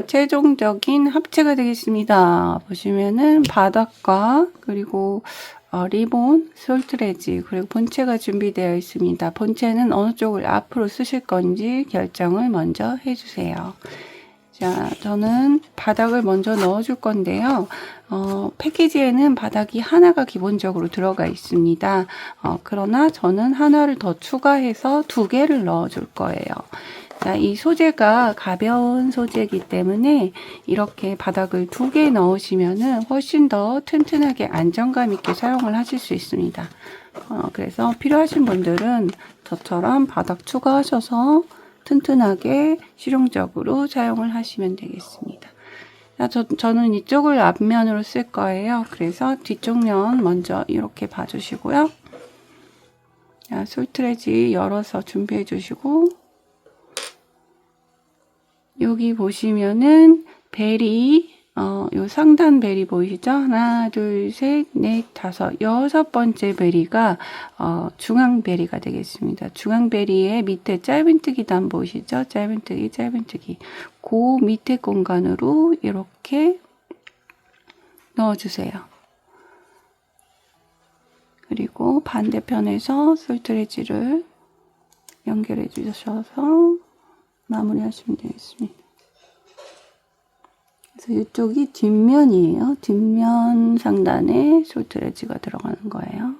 최종적인 합체가 되겠습니다. 보시면은 바닥과 그리고 리본, 솔트레지, 그리고 본체가 준비되어 있습니다. 본체는 어느 쪽을 앞으로 쓰실 건지 결정을 먼저 해주세요. 자, 저는 바닥을 먼저 넣어줄 건데요. 패키지에는 바닥이 하나가 기본적으로 들어가 있습니다. 그러나 저는 하나를 더 추가해서 2개를 넣어줄 거예요. 자, 이 소재가 가벼운 소재이기 때문에 이렇게 바닥을 2개 넣으시면은 훨씬 더 튼튼하게 안정감 있게 사용을 하실 수 있습니다. 그래서 필요하신 분들은 저처럼 바닥 추가하셔서 튼튼하게 실용적으로 사용을 하시면 되겠습니다. 저는 이쪽을 앞면으로 쓸 거예요. 그래서 뒤쪽 면 먼저 이렇게 봐주시고요. 자, 솔트레지 열어서 준비해 주시고, 여기 보시면은 벨이 요 상단 벨이 보이시죠? 하나, 둘, 셋, 넷, 다섯, 6번째 벨이가 중앙 벨이가 되겠습니다. 중앙 벨이의 밑에 짧은뜨기도 안 보이시죠? 짧은뜨기, 짧은뜨기. 그 밑에 공간으로 이렇게 넣어주세요. 그리고 반대편에서 솔트레지를 연결해 주셔서 마무리하시면 되겠습니다. 그래서 이쪽이 뒷면이에요. 뒷면 상단에 솔트레지가 들어가는 거예요.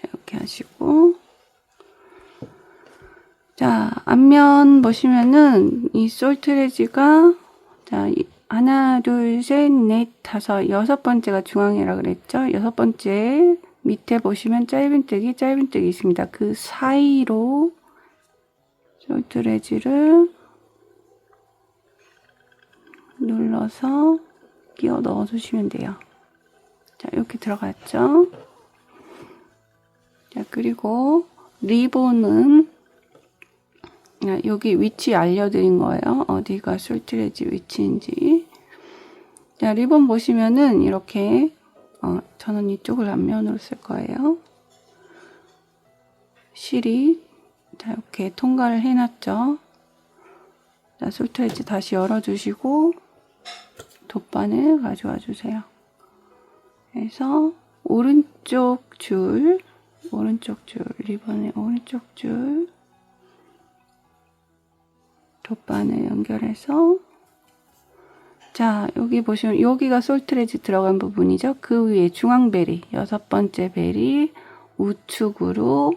이렇게 하시고, 자, 앞면 보시면은 이 솔트레지가, 자, 하나, 둘, 셋, 넷, 다섯, 6번째가 중앙이라 그랬죠? 6번째 밑에 보시면 짧은뜨기 있습니다. 그 사이로 솔트레지를 눌러서 끼워 넣어 주시면 돼요. 자, 이렇게 들어갔죠? 자, 그리고 리본은 여기 위치 알려드린 거예요. 어디가 솔트레지 위치인지. 자, 리본 보시면은 이렇게 저는 이쪽을 앞면으로 쓸 거예요. 실이 자, 이렇게 통과를 해놨죠. 자, 솔트레지 다시 열어주시고 돗바늘 가져와 주세요. 그래서 오른쪽 줄, 리본의 오른쪽 줄 돗바늘 연결해서, 자, 여기 보시면 여기가 솔트레지 들어간 부분이죠. 그 위에 중앙 벨이 6번째 벨이 우측으로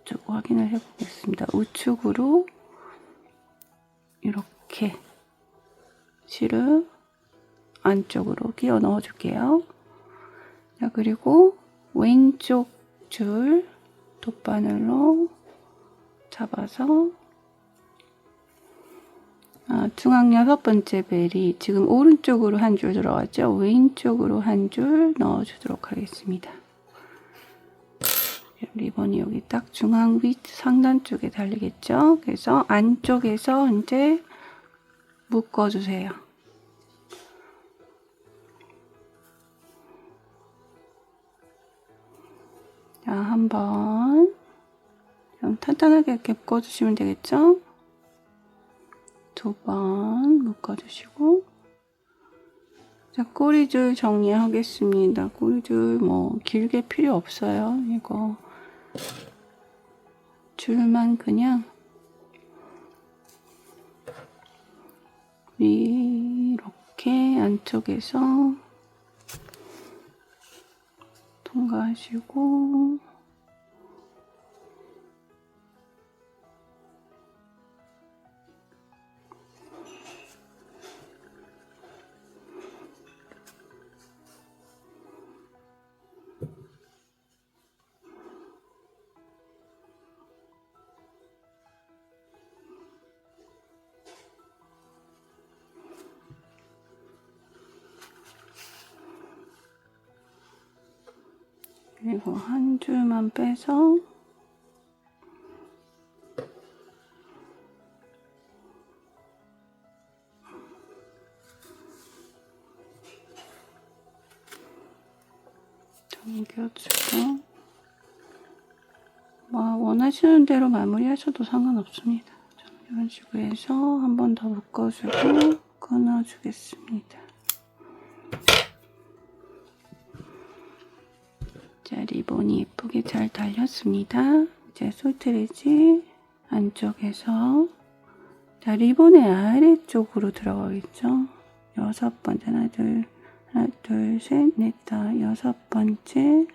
좀 확인을 해보겠습니다. 우측으로 이렇게 실을 안쪽으로 끼워 넣어 줄게요. 자, 그리고 왼쪽 줄 돗바늘로 잡아서 중앙 6번째 벨이 지금 오른쪽으로 한 줄 들어갔죠. 왼쪽으로 한 줄 넣어 주도록 하겠습니다. 리본이 여기 딱 중앙 윗 상단 쪽에 달리겠죠. 그래서 안쪽에서 이제 묶어주세요. 자, 한번 좀 탄탄하게 이렇게 묶어주시면 되겠죠. 2번 묶어주시고, 자, 꼬리줄 정리하겠습니다. 꼬리줄 뭐 길게 필요 없어요. 이거 줄만 그냥 이렇게 안쪽에서 통과하시고, 그리고 한 줄만 빼서 당겨주고, 뭐 원하시는 대로 마무리하셔도 상관없습니다. 이런 식으로 해서 한 번 더 묶어주고 끊어주겠습니다. 자, 리본이 예쁘게 잘 달렸습니다. 이제 솔트리지 안쪽에서 자, 리본의 아래쪽으로 들어가겠죠. 6번째 하나 둘 셋 넷 다 6번째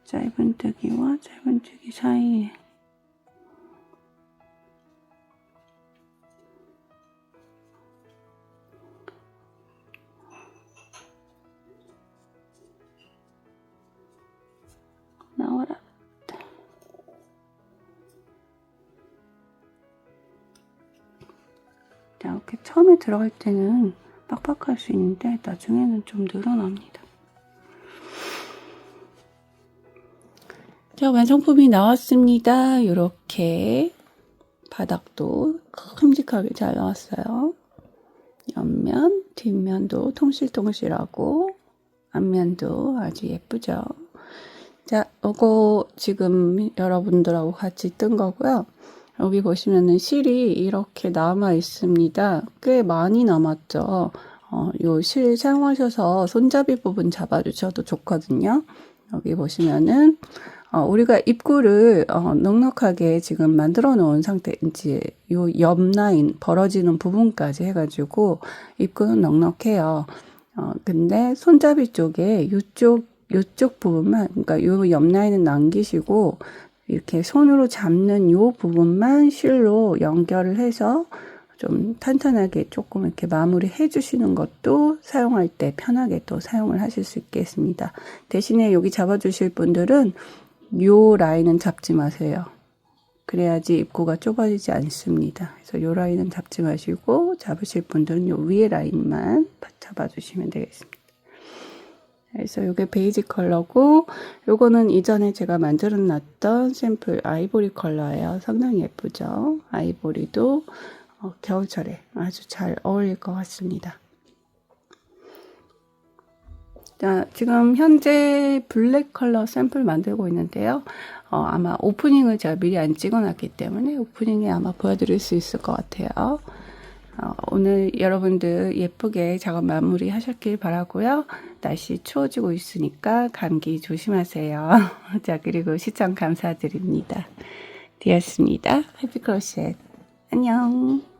짧은뜨기와 짧은뜨기 사이에 나와라. 자, 이렇게 처음에 들어갈 때는 빡빡할 수 있는데 나중에는 좀 늘어납니다. 자, 완성품이 나왔습니다. 이렇게 바닥도 큼직하게 잘 나왔어요. 옆면, 뒷면도 통실통실하고 앞면도 아주 예쁘죠. 자, 이거 지금 여러분들하고 같이 뜬 거고요. 여기 보시면은 실이 이렇게 남아 있습니다. 꽤 많이 남았죠. 요 실 사용하셔서 손잡이 부분 잡아주셔도 좋거든요. 여기 보시면은 우리가 입구를 넉넉하게 지금 만들어 놓은 상태, 이제 요 옆 라인 벌어지는 부분까지 해가지고 입구는 넉넉해요. 근데 손잡이 쪽에 요쪽 부분만, 그러니까 요 옆 라인은 남기시고 이렇게 손으로 잡는 요 부분만 실로 연결을 해서 좀 탄탄하게 조금 이렇게 마무리 해주시는 것도 사용할 때 편하게 또 사용을 하실 수 있겠습니다. 대신에 여기 잡아주실 분들은 요 라인은 잡지 마세요. 그래야지 입구가 좁아지지 않습니다. 그래서 요 라인은 잡지 마시고 잡으실 분들은 요 위에 라인만 잡아주시면 되겠습니다. 그래서 요게 베이지 컬러고 요거는 이전에 제가 만들어 놨던 샘플 아이보리 컬러예요. 상당히 예쁘죠. 아이보리도 겨울철에 아주 잘 어울릴 것 같습니다. 자, 지금 현재 블랙 컬러 샘플 만들고 있는데요. 아마 오프닝을 제가 미리 안 찍어놨기 때문에 오프닝에 아마 보여드릴 수 있을 것 같아요. 오늘 여러분들 예쁘게 작업 마무리 하셨길 바라고요. 날씨 추워지고 있으니까 감기 조심하세요. 자, 그리고 시청 감사드립니다. 디였습니다. 해피 크로셋. 안녕.